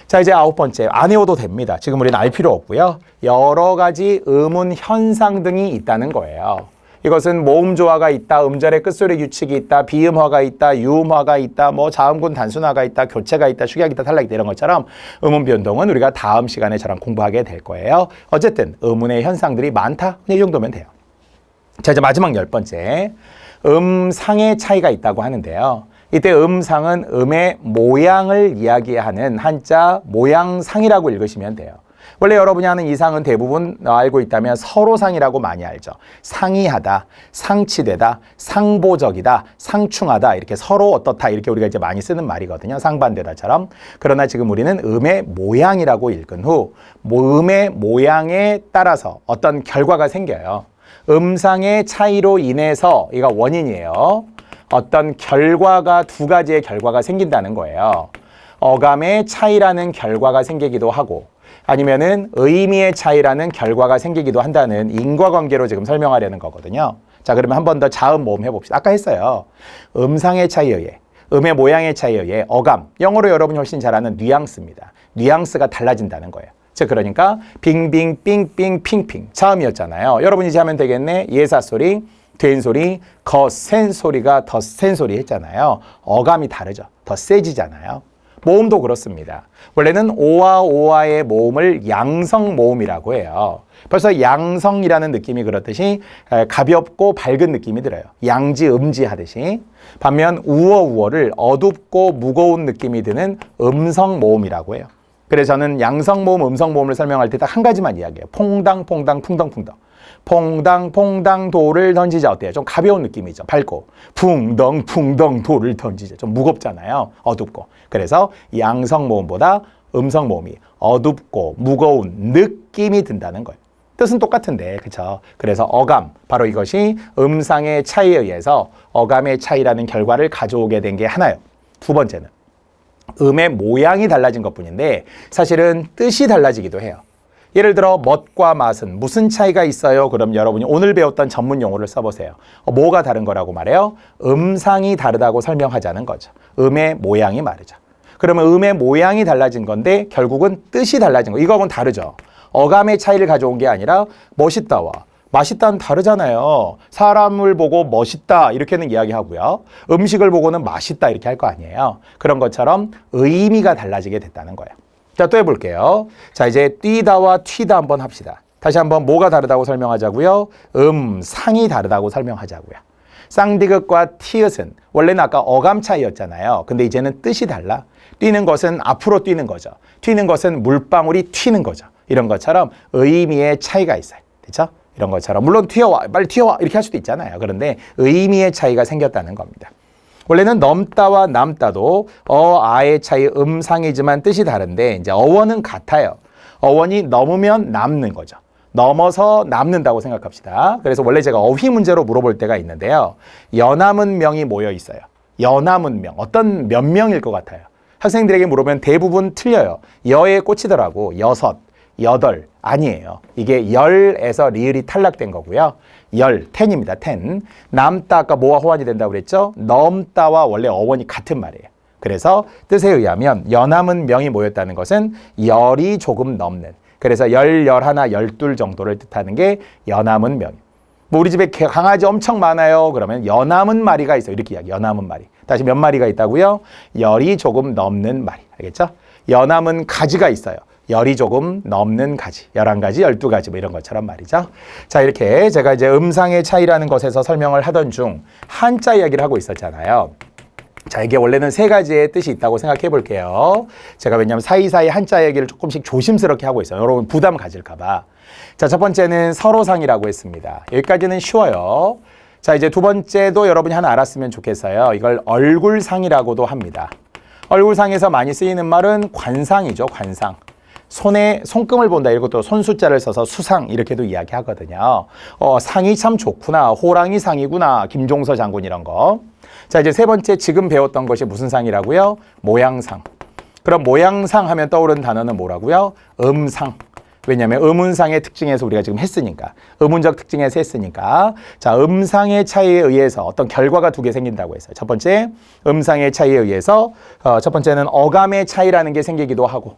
자, 이제 9번째, 안 외워도 됩니다. 지금 우리는 알 필요 없고요. 여러 가지 의문 현상 등이 있다는 거예요. 이것은 모음 조화가 있다, 음절의 끝소리 규칙이 있다, 비음화가 있다, 유음화가 있다, 뭐 자음군 단순화가 있다, 교체가 있다, 축약이 있다, 탈락이 있다 이런 것처럼 의문 변동은 우리가 다음 시간에 저랑 공부하게 될 거예요. 어쨌든 의문의 현상들이 많다. 이 정도면 돼요. 자, 이제 마지막 10번째, 음상의 차이가 있다고 하는데요. 이때 음상은 음의 모양을 이야기하는 한자 모양상이라고 읽으시면 돼요. 원래 여러분이 하는 이상은 대부분 알고 있다면 서로상이라고 많이 알죠. 상이하다, 상치되다, 상보적이다, 상충하다 이렇게 서로 어떻다 이렇게 우리가 이제 많이 쓰는 말이거든요. 상반되다처럼. 그러나 지금 우리는 음의 모양이라고 읽은 후 음의 모양에 따라서 어떤 결과가 생겨요. 음상의 차이로 인해서 이가 원인이에요. 어떤 결과가 두 가지의 결과가 생긴다는 거예요. 어감의 차이라는 결과가 생기기도 하고 아니면은 의미의 차이라는 결과가 생기기도 한다는 인과관계로 지금 설명하려는 거거든요. 자, 그러면 한 번 더 자음 모음 해봅시다. 아까 했어요. 음상의 차이에 의해, 음의 모양의 차이에 의해 어감, 영어로 여러분이 훨씬 잘 아는 뉘앙스입니다. 뉘앙스가 달라진다는 거예요. 즉 그러니까 빙빙 삥삥 핑핑 자음이었잖아요. 여러분이 이제 하면 되겠네. 예사 소리, 된 소리, 거센 소리가 더 센 소리 했잖아요. 어감이 다르죠. 더 세지잖아요. 모음도 그렇습니다. 원래는 오와 오와의 모음을 양성 모음이라고 해요. 벌써 양성이라는 느낌이 그렇듯이 가볍고 밝은 느낌이 들어요. 양지, 음지 하듯이. 반면 우어, 우어를 어둡고 무거운 느낌이 드는 음성 모음이라고 해요. 그래서 저는 양성 모음, 음성 모음을 설명할 때 딱 한 가지만 이야기해요. 퐁당, 퐁당, 풍덩. 퐁당, 퐁당 돌을 던지자 어때요? 좀 가벼운 느낌이죠. 밝고. 풍덩, 풍덩 돌을 던지자. 좀 무겁잖아요. 어둡고. 그래서 양성 모음보다 음성 모음이 어둡고 무거운 느낌이 든다는 거예요. 뜻은 똑같은데, 그렇죠? 그래서 어감, 바로 이것이 음상의 차이에 의해서 어감의 차이라는 결과를 가져오게 된 게 하나예요. 두 번째는 음의 모양이 달라진 것뿐인데 사실은 뜻이 달라지기도 해요. 예를 들어 멋과 맛은 무슨 차이가 있어요? 그럼 여러분이 오늘 배웠던 전문 용어를 써보세요. 뭐가 다른 거라고 말해요? 음상이 다르다고 설명하자는 거죠. 음의 모양이 다르죠. 그러면 음의 모양이 달라진 건데 결국은 뜻이 달라진 거. 이거하고는 다르죠. 어감의 차이를 가져온 게 아니라 멋있다와 맛있다는 다르잖아요. 사람을 보고 멋있다 이렇게는 이야기하고요. 음식을 보고는 맛있다 이렇게 할 거 아니에요. 그런 것처럼 의미가 달라지게 됐다는 거예요. 자, 또 해볼게요. 자, 이제 뛰다와 튀다 한번 합시다. 다시 한번 뭐가 다르다고 설명하자고요. 상이 다르다고 설명하자고요. 쌍디귿과 티읕은 원래는 아까 어감 차이였잖아요. 근데 이제는 뜻이 달라. 뛰는 것은 앞으로 뛰는 거죠. 튀는 것은 물방울이 튀는 거죠. 이런 것처럼 의미의 차이가 있어요. 그렇죠? 이런 것처럼 물론 튀어와, 빨리 튀어와 이렇게 할 수도 있잖아요. 그런데 의미의 차이가 생겼다는 겁니다. 원래는 넘다와 남다도 아의 차이 음상이지만 뜻이 다른데 이제 어원은 같아요. 어원이 넘으면 남는 거죠. 넘어서 남는다고 생각합시다. 그래서 원래 제가 어휘 문제로 물어볼 때가 있는데요. 연함은 명이 모여 있어요. 연함은 명. 어떤 몇 명일 것 같아요. 학생들에게 물어보면 대부분 틀려요. 여에 꽂히더라고. 여섯, 여덟 아니에요. 이게 열에서 리을이 탈락된 거고요. 텐입니다. 텐. 남다 아까 뭐와 호환이 된다고 그랬죠? 넘다와 원래 어원이 같은 말이에요. 그래서 뜻에 의하면 연함은 명이 모였다는 것은 열이 조금 넘는. 그래서 열하나 열둘 정도를 뜻하는 게 연함은 명. 뭐 우리 집에 강아지 엄청 많아요. 그러면 연함은 마리가 있어요. 이렇게 이야기. 연함은 마리. 다시 몇 마리가 있다고요? 열이 조금 넘는 마리. 알겠죠? 연함은 가지가 있어요. 열이 조금 넘는 가지, 11가지, 12가지 뭐 이런 것처럼 말이죠. 자, 이렇게 제가 이제 음상의 차이라는 것에서 설명을 하던 중 한자 이야기를 하고 있었잖아요. 자, 이게 원래는 3가지의 뜻이 있다고 생각해 볼게요. 제가 왜냐하면 사이사이 한자 얘기를 조금씩 조심스럽게 하고 있어요. 여러분 부담 가질까 봐. 자, 첫 번째는 서로상이라고 했습니다. 여기까지는 쉬워요. 자, 이제 두 번째도 여러분이 하나 알았으면 좋겠어요. 이걸 얼굴상이라고도 합니다. 얼굴상에서 많이 쓰이는 말은 관상이죠, 관상. 손에 손금을 본다. 이것도 손숫자를 써서 수상 이렇게도 이야기하거든요. 상이 참 좋구나. 호랑이 상이구나. 김종서 장군 이런 거. 자, 이제 세 번째 지금 배웠던 것이 무슨 상이라고요? 모양상. 그럼 모양상 하면 떠오르는 단어는 뭐라고요? 음상. 왜냐하면 음운상의 특징에서 우리가 지금 했으니까. 음운적 특징에서 했으니까. 자, 음상의 차이에 의해서 어떤 결과가 두 개 생긴다고 했어요. 첫 번째, 음상의 차이에 의해서 첫 번째는 어감의 차이라는 게 생기기도 하고,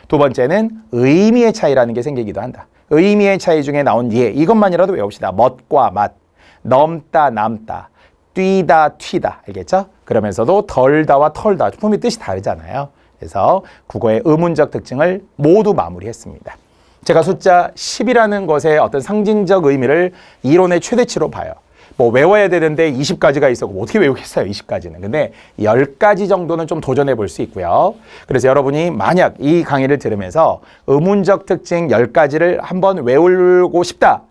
두 번째는 의미의 차이라는 게 생기기도 한다. 의미의 차이 중에 나온 예, 이것만이라도 외웁시다. 멋과 맛, 넘다, 남다, 뛰다, 튀다. 알겠죠? 그러면서도 덜다와 털다. 품이 뜻이 다르잖아요. 그래서 국어의 음운적 특징을 모두 마무리했습니다. 제가 숫자 10이라는 것의 어떤 상징적 의미를 이론의 최대치로 봐요. 뭐 외워야 되는데 20가지가 있었고 뭐 어떻게 외우겠어요, 20가지는. 근데 10가지 정도는 좀 도전해 볼 수 있고요. 그래서 여러분이 만약 이 강의를 들으면서 음운적 특징 10가지를 한번 외우고 싶다,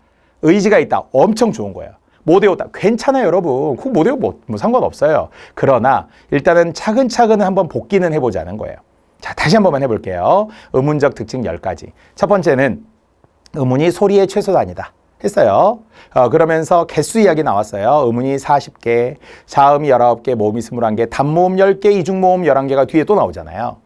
의지가 있다, 엄청 좋은 거예요. 못 외웠다. 괜찮아요, 여러분. 꼭 못 외우면 뭐 상관없어요. 그러나 일단은 차근차근 한번 복기는 해보자는 거예요. 자, 다시 한 번만 해볼게요. 음운적 특징 10가지. 첫 번째는 음운이 소리의 최소단이다 했어요. 그러면서 개수 이야기 나왔어요. 음운이 40개, 자음이 19개, 모음이 21개, 단모음 10개, 이중모음 11개가 뒤에 또 나오잖아요.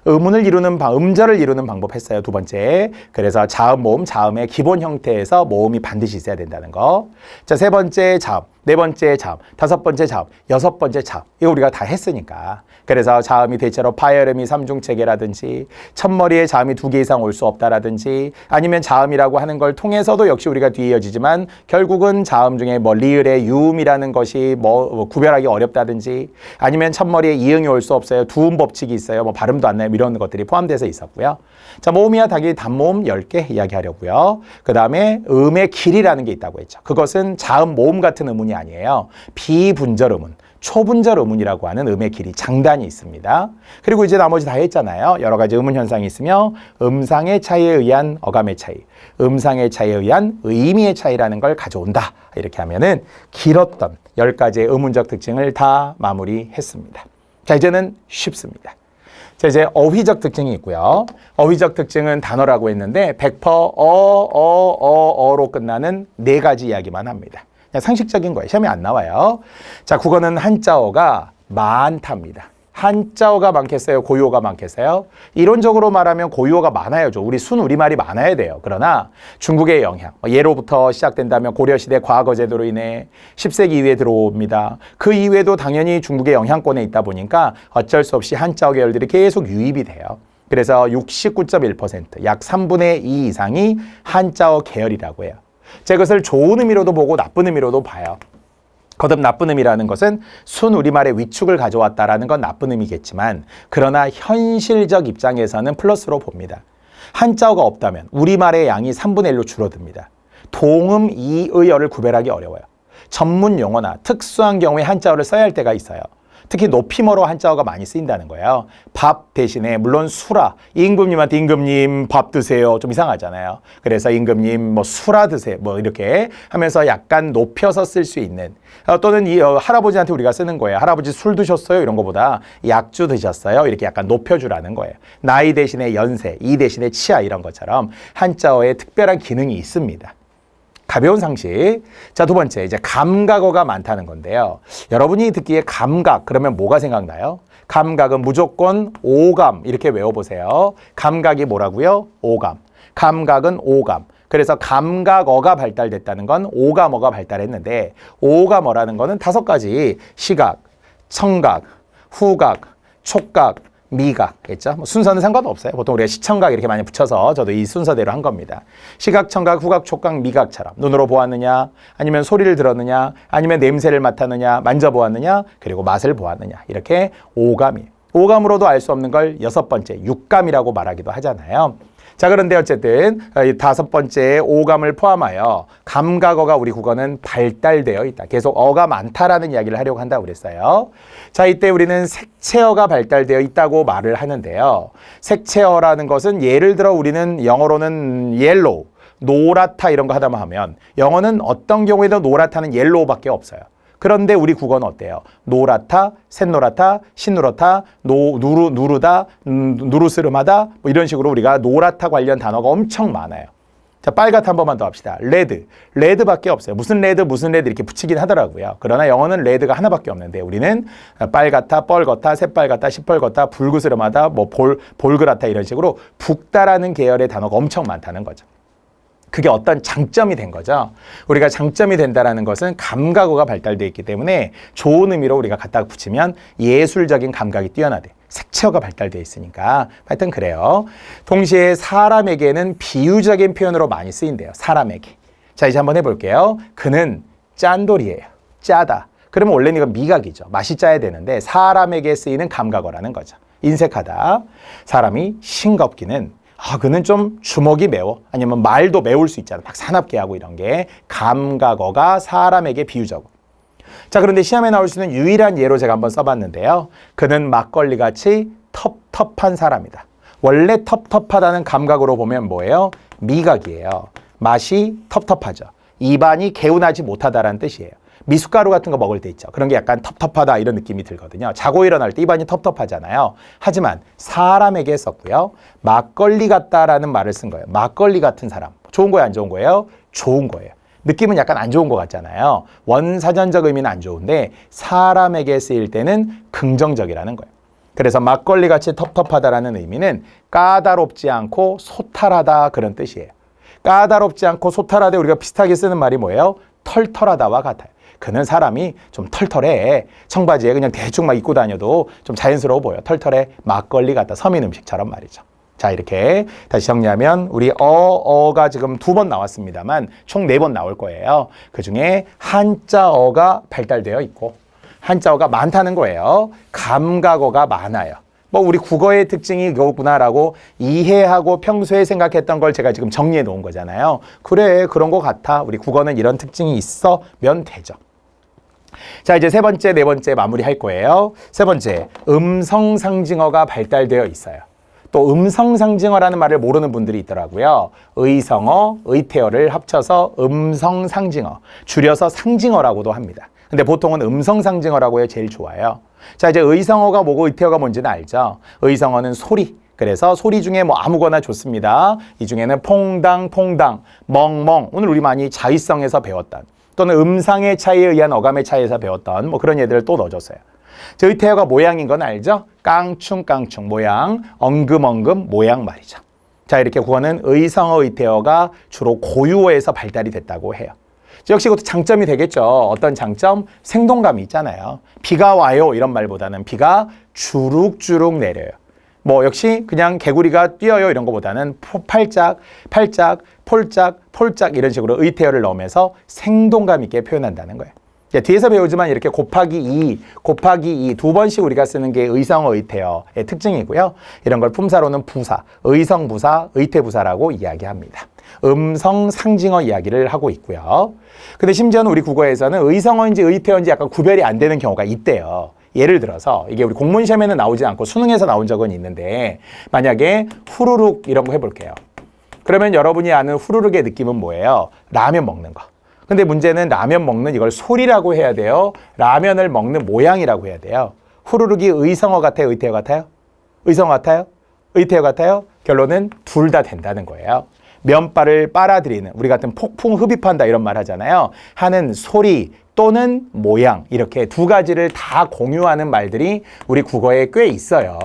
음운을 이루는 음절을 이루는 방법 했어요. 두 번째. 그래서 자음, 모음, 자음의 기본 형태에서 모음이 반드시 있어야 된다는 거. 자, 세 번째 자음, 네 번째 자음, 다섯 번째 자음, 여섯 번째 자음. 이거 우리가 다 했으니까. 그래서 자음이 대체로 파열음이 삼중체계라든지 첫머리에 자음이 2개 이상 올 수 없다라든지 아니면 자음이라고 하는 걸 통해서도 역시 우리가 뒤에 이어지지만 결국은 자음 중에 뭐 리을의 유음이라는 것이 뭐 구별하기 어렵다든지 아니면 첫머리에 이응이 올 수 없어요. 두음 법칙이 있어요. 뭐 발음도 안 나요. 이런 것들이 포함돼서 있었고요. 자, 모음이야 당연히 단모음 10개 이야기하려고요. 그 다음에 음의 길이라는 게 있다고 했죠. 그것은 자음, 모음 같은 음운이 아니에요. 비분절 음운. 초분절 음운이라고 하는 음의 길이, 장단이 있습니다. 그리고 이제 나머지 다 했잖아요. 여러 가지 음운 현상이 있으며 음상의 차이에 의한 어감의 차이, 음상의 차이에 의한 의미의 차이라는 걸 가져온다. 이렇게 하면은 길었던 10가지의 음운적 특징을 다 마무리했습니다. 자, 이제는 쉽습니다. 자, 이제 어휘적 특징이 있고요. 어휘적 특징은 단어라고 했는데 100% 어로 끝나는 4가지 이야기만 합니다. 그냥 상식적인 거예요. 시험에 안 나와요. 자, 국어는 한자어가 많답니다. 한자어가 많겠어요? 고유어가 많겠어요? 이론적으로 말하면 고유어가 많아야죠. 우리 순우리말이 많아야 돼요. 그러나 중국의 영향, 예로부터 시작된다면 고려시대 과거제도로 인해 10세기 이후에 들어옵니다. 그 이후에도 당연히 중국의 영향권에 있다 보니까 어쩔 수 없이 한자어 계열들이 계속 유입이 돼요. 그래서 69.1%, 약 3분의 2 이상이 한자어 계열이라고 해요. 제가 그것을 좋은 의미로도 보고 나쁜 의미로도 봐요. 거듭 나쁜 의미라는 것은 순우리말의 위축을 가져왔다라는 건 나쁜 의미겠지만 그러나 현실적 입장에서는 플러스로 봅니다. 한자어가 없다면 우리말의 양이 3분의 1로 줄어듭니다. 동음, 이의어를 구별하기 어려워요. 전문 용어나 특수한 경우에 한자어를 써야 할 때가 있어요. 특히 높임어로 한자어가 많이 쓰인다는 거예요. 밥 대신에 물론 수라, 임금님한테 임금님 밥 드세요. 좀 이상하잖아요. 그래서 임금님 뭐 수라 드세요. 뭐 이렇게 하면서 약간 높여서 쓸 수 있는 또는 이 할아버지한테 우리가 쓰는 거예요. 할아버지 술 드셨어요? 이런 거보다 약주 드셨어요? 이렇게 약간 높여주라는 거예요. 나이 대신에 연세, 이 대신에 치아 이런 것처럼 한자어에 특별한 기능이 있습니다. 가벼운 상식. 자, 두 번째, 이제 감각어가 많다는 건데요. 여러분이 듣기에 감각, 그러면 뭐가 생각나요? 감각은 무조건 오감, 이렇게 외워보세요. 감각이 뭐라고요? 오감. 감각은 오감. 그래서 감각어가 발달됐다는 건 오감어가 발달했는데 오감어라는 거는 5가지 시각, 청각, 후각, 촉각, 미각겠죠. 뭐 순서는 상관없어요. 보통 우리가 시청각 이렇게 많이 붙여서 저도 이 순서대로 한 겁니다. 시각, 청각, 후각, 촉각, 미각처럼 눈으로 보았느냐, 아니면 소리를 들었느냐, 아니면 냄새를 맡았느냐, 만져보았느냐, 그리고 맛을 보았느냐 이렇게 오감이. 오감으로도 알 수 없는 걸 6번째 육감이라고 말하기도 하잖아요. 자, 그런데 어쨌든 5번째 오감을 포함하여 감각어가 우리 국어는 발달되어 있다. 계속 어가 많다라는 이야기를 하려고 한다고 그랬어요. 자, 이때 우리는 색채어가 발달되어 있다고 말을 하는데요. 색채어라는 것은 예를 들어 우리는 영어로는 옐로우, 노랗다 이런 거 하다만 하면 영어는 어떤 경우에도 노랗다는 옐로우밖에 없어요. 그런데 우리 국어는 어때요? 노랗다, 샛노랗다, 신누렇다, 누르다, 누르스름하다 뭐 이런 식으로 우리가 노랗다 관련 단어가 엄청 많아요. 자, 빨갛다 한 번만 더 합시다. 레드. 레드밖에 없어요. 무슨 레드 이렇게 붙이긴 하더라고요. 그러나 영어는 레드가 하나밖에 없는데 우리는 빨갛다, 뻘겋다, 새빨갛다, 시뻘겋다, 붉으스름하다, 뭐 볼그랗다 이런 식으로 붓다라는 계열의 단어가 엄청 많다는 거죠. 그게 어떤 장점이 된 거죠. 우리가 장점이 된다는 것은 감각어가 발달되어 있기 때문에 좋은 의미로 우리가 갖다 붙이면 예술적인 감각이 뛰어나대. 색채어가 발달되어 있으니까. 하여튼 그래요. 동시에 사람에게는 비유적인 표현으로 많이 쓰인대요. 사람에게. 자, 이제 한번 해볼게요. 그는 짠돌이에요. 짜다. 그러면 원래는 이건 미각이죠. 맛이 짜야 되는데 사람에게 쓰이는 감각어라는 거죠. 인색하다. 사람이 싱겁기는 그는 좀 주먹이 매워. 아니면 말도 매울 수 있잖아. 막 사납게 하고 이런 게 감각어가 사람에게 비유적어. 자, 그런데 시험에 나올 수 있는 유일한 예로 제가 한번 써봤는데요. 그는 막걸리같이 텁텁한 사람이다. 원래 텁텁하다는 감각으로 보면 뭐예요? 미각이에요. 맛이 텁텁하죠. 입안이 개운하지 못하다라는 뜻이에요. 미숫가루 같은 거 먹을 때 있죠. 그런 게 약간 텁텁하다 이런 느낌이 들거든요. 자고 일어날 때 입안이 텁텁하잖아요. 하지만 사람에게 썼고요. 막걸리 같다라는 말을 쓴 거예요. 막걸리 같은 사람. 좋은 거예요, 안 좋은 거예요? 좋은 거예요. 느낌은 약간 안 좋은 것 같잖아요. 원사전적 의미는 안 좋은데 사람에게 쓰일 때는 긍정적이라는 거예요. 그래서 막걸리같이 텁텁하다라는 의미는 까다롭지 않고 소탈하다 그런 뜻이에요. 까다롭지 않고 소탈하되 우리가 비슷하게 쓰는 말이 뭐예요? 털털하다와 같아요. 그는 사람이 좀 털털해. 청바지에 그냥 대충 막 입고 다녀도 좀 자연스러워 보여. 털털해. 막걸리 같다. 서민 음식처럼 말이죠. 자, 이렇게 다시 정리하면 우리 어가 지금 2번 나왔습니다만 총 4번 나올 거예요. 그중에 한자어가 발달되어 있고 한자어가 많다는 거예요. 감각어가 많아요. 뭐 우리 국어의 특징이 이거구나라고 이해하고 평소에 생각했던 걸 제가 지금 정리해 놓은 거잖아요. 그래, 그런 거 같아. 우리 국어는 이런 특징이 있으면 되죠. 자, 이제 3번째, 4번째 마무리할 거예요. 3번째, 음성상징어가 발달되어 있어요. 또 음성상징어라는 말을 모르는 분들이 있더라고요. 의성어, 의태어를 합쳐서 음성상징어, 줄여서 상징어라고도 합니다. 근데 보통은 음성상징어라고 해야 제일 좋아요. 자, 이제 의성어가 뭐고 의태어가 뭔지는 알죠? 의성어는 소리. 그래서 소리 중에 뭐 아무거나 좋습니다. 이 중에는 퐁당, 퐁당, 멍멍. 오늘 우리 많이 자위성에서 배웠던 또는 음상의 차이에 의한 어감의 차이에서 배웠던 뭐 그런 예들을 또 넣어줬어요. 저 의태어가 모양인 건 알죠? 깡충, 깡충 모양, 엉금엉금 모양 말이죠. 자, 이렇게 국어는 의성어 의태어가 주로 고유어에서 발달이 됐다고 해요. 역시 이것도 장점이 되겠죠. 어떤 장점? 생동감이 있잖아요. 비가 와요 이런 말보다는 비가 주룩주룩 내려요. 뭐 역시 그냥 개구리가 뛰어요 이런 것보다는 팔짝, 팔짝, 폴짝, 폴짝 이런 식으로 의태어를 넣으면서 생동감 있게 표현한다는 거예요. 뒤에서 배우지만 이렇게 곱하기 2 2번씩 우리가 쓰는 게 의성어 의태어의 특징이고요. 이런 걸 품사로는 부사, 의성부사, 의태부사라고 이야기합니다. 음성 상징어 이야기를 하고 있고요. 근데 심지어는 우리 국어에서는 의성어인지 의태어인지 약간 구별이 안 되는 경우가 있대요. 예를 들어서 이게 우리 공문 시험에는 나오지 않고 수능에서 나온 적은 있는데 만약에 후루룩 이런 거 해볼게요. 그러면 여러분이 아는 후루룩의 느낌은 뭐예요? 라면 먹는 거. 근데 문제는 라면 먹는 이걸 소리라고 해야 돼요? 라면을 먹는 모양이라고 해야 돼요? 후루룩이 의성어 같아요? 의태어 같아요? 의성어 같아요? 의태어 같아요? 결론은 둘 다 된다는 거예요. 면발을 빨아들이는, 우리 같은 폭풍 흡입한다 이런 말 하잖아요. 하는 소리 또는 모양, 이렇게 두 가지를 다 공유하는 말들이 우리 국어에 꽤 있어요.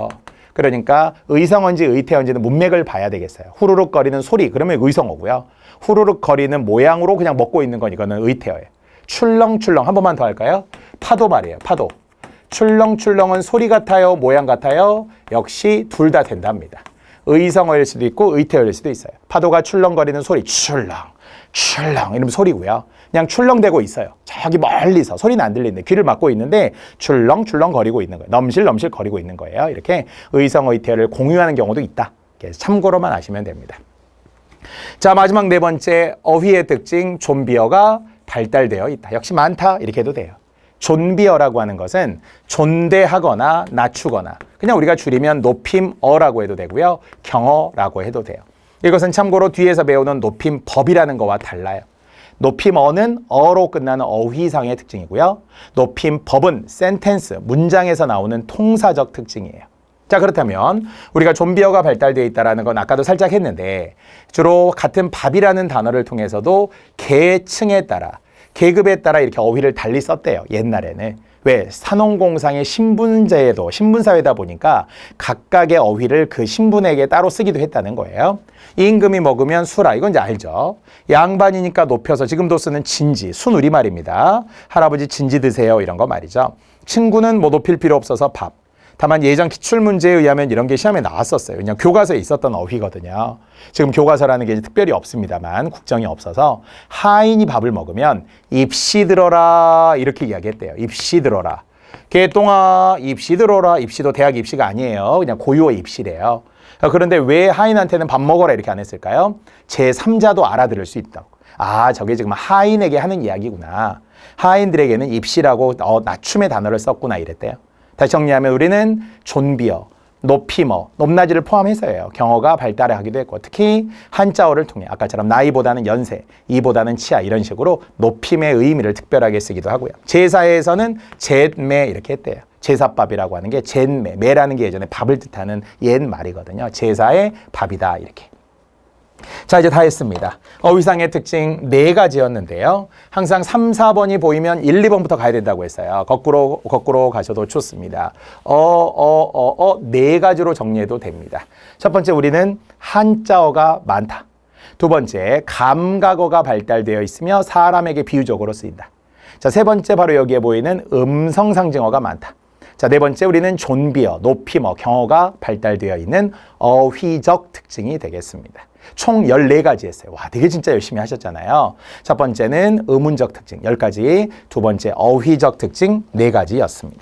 그러니까 의성어인지 의태어인지는 문맥을 봐야 되겠어요. 후루룩거리는 소리, 그러면 의성어고요. 후루룩거리는 모양으로 그냥 먹고 있는 건 이거는 의태어예요. 출렁출렁, 한 번만 더 할까요? 파도 말이에요, 파도. 출렁출렁은 소리 같아요, 모양 같아요? 역시 둘 다 된답니다. 의성어일 수도 있고 의태어일 수도 있어요. 파도가 출렁거리는 소리, 출렁, 출렁 이러면 소리고요. 그냥 출렁대고 있어요. 저기 멀리서 소리는 안 들리는데 귀를 막고 있는데 출렁출렁 거리고 있는 거예요. 넘실넘실 거리고 있는 거예요. 이렇게 의성어 의태어를 공유하는 경우도 있다. 참고로만 아시면 됩니다. 자, 마지막 4번째, 어휘의 특징 존비어가 발달되어 있다. 역시 많다 이렇게 해도 돼요. 존비어라고 하는 것은 존대하거나 낮추거나 그냥 우리가 줄이면 높임어라고 해도 되고요. 경어라고 해도 돼요. 이것은 참고로 뒤에서 배우는 높임법이라는 거와 달라요. 높임어는 어로 끝나는 어휘상의 특징이고요. 높임법은 센텐스, 문장에서 나오는 통사적 특징이에요. 자, 그렇다면 우리가 좀비어가 발달되어 있다는 건 아까도 살짝 했는데 주로 같은 밥이라는 단어를 통해서도 계층에 따라, 계급에 따라 이렇게 어휘를 달리 썼대요. 옛날에는. 왜? 산업공상의 신분제도, 신분사회다 보니까 각각의 어휘를 그 신분에게 따로 쓰기도 했다는 거예요. 임금이 먹으면 수라, 이건 이제 알죠. 양반이니까 높여서 지금도 쓰는 진지, 순우리말입니다. 할아버지 진지 드세요, 이런 거 말이죠. 친구는 뭐 높일 필요 없어서 밥. 다만 예전 기출문제에 의하면 이런 게 시험에 나왔었어요. 그냥 교과서에 있었던 어휘거든요. 지금 교과서라는 게 특별히 없습니다만 국정이 없어서 하인이 밥을 먹으면 입시 들어라 이렇게 이야기했대요. 입시 들어라. 개똥아 입시 들어라. 입시도 대학 입시가 아니에요. 그냥 고유어 입시래요. 그런데 왜 하인한테는 밥 먹어라 이렇게 안 했을까요? 제3자도 알아들을 수 있다고. 아, 저게 지금 하인에게 하는 이야기구나. 하인들에게는 입시라고 낮춤의 단어를 썼구나 이랬대요. 다시 정리하면 우리는 존비어, 높이머, 높낮이를 포함해서예요. 경어가 발달하기도 했고 특히 한자어를 통해 아까처럼 나이보다는 연세, 이보다는 치아 이런 식으로 높임의 의미를 특별하게 쓰기도 하고요. 제사에서는 잿매 이렇게 했대요. 제사밥이라고 하는 게 잿매, 매라는 게 예전에 밥을 뜻하는 옛 말이거든요. 제사의 밥이다 이렇게. 자, 이제 다 했습니다. 어휘상의 특징 4가지였는데요. 항상 3, 4번이 보이면 1, 2번부터 가야 된다고 했어요. 거꾸로 가셔도 좋습니다. 4가지로 정리해도 됩니다. 첫 번째, 우리는 한자어가 많다. 두 번째, 감각어가 발달되어 있으며 사람에게 비유적으로 쓰인다. 자, 세 번째, 바로 여기에 보이는 음성상징어가 많다. 자, 네 번째, 우리는 존비어, 높이머, 경어가 발달되어 있는 어휘적 특징이 되겠습니다. 총 14가지 했어요. 와, 되게 진짜 열심히 하셨잖아요. 첫 번째는 의문적 특징 10가지, 두 번째 어휘적 특징 4가지였습니다.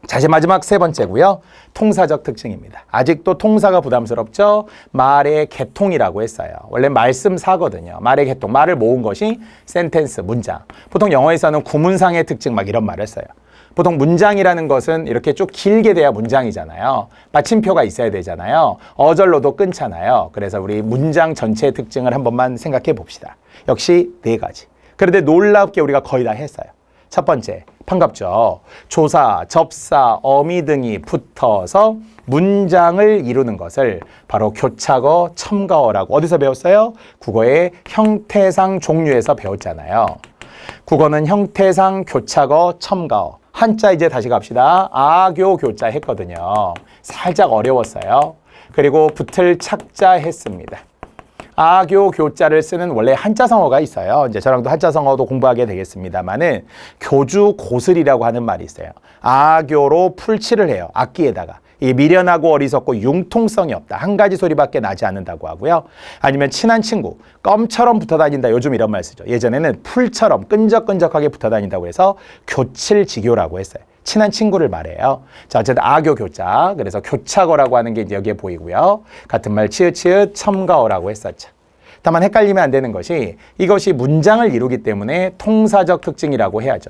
자, 이제 마지막 세 번째고요. 통사적 특징입니다. 아직도 통사가 부담스럽죠? 말의 개통이라고 했어요. 원래 말씀사거든요. 말의 개통, 말을 모은 것이 센텐스, 문장. 보통 영어에서는 구문상의 특징 막 이런 말을 써요. 보통 문장이라는 것은 이렇게 쭉 길게 돼야 문장이잖아요. 받침표가 있어야 되잖아요. 어절로도 끊잖아요. 그래서 우리 문장 전체의 특징을 한 번만 생각해 봅시다. 역시 4가지. 그런데 놀랍게 우리가 거의 다 했어요. 첫 번째, 반갑죠. 조사, 접사, 어미 등이 붙어서 문장을 이루는 것을 바로 교차어, 첨가어라고 어디서 배웠어요? 국어의 형태상 종류에서 배웠잖아요. 국어는 형태상, 교차어, 첨가어. 한자 이제 다시 갑시다. 아교 교자 했거든요. 살짝 어려웠어요. 그리고 붙을 착자 했습니다. 아교 교자를 쓰는 원래 한자성어가 있어요. 이제 저랑도 한자성어도 공부하게 되겠습니다만은 교주 고슬이라고 하는 말이 있어요. 아교로 풀칠을 해요. 악기에다가. 이 미련하고 어리석고 융통성이 없다. 한 가지 소리밖에 나지 않는다고 하고요. 아니면 친한 친구, 껌처럼 붙어 다닌다. 요즘 이런 말 쓰죠. 예전에는 풀처럼 끈적끈적하게 붙어 다닌다고 해서 교칠지교라고 했어요. 친한 친구를 말해요. 자, 어쨌든 아교 교자. 그래서 교차어라고 하는 게 이제 여기에 보이고요. 같은 말 치읓치읓 첨가어라고 했었죠. 다만 헷갈리면 안 되는 것이 이것이 문장을 이루기 때문에 통사적 특징이라고 해야죠.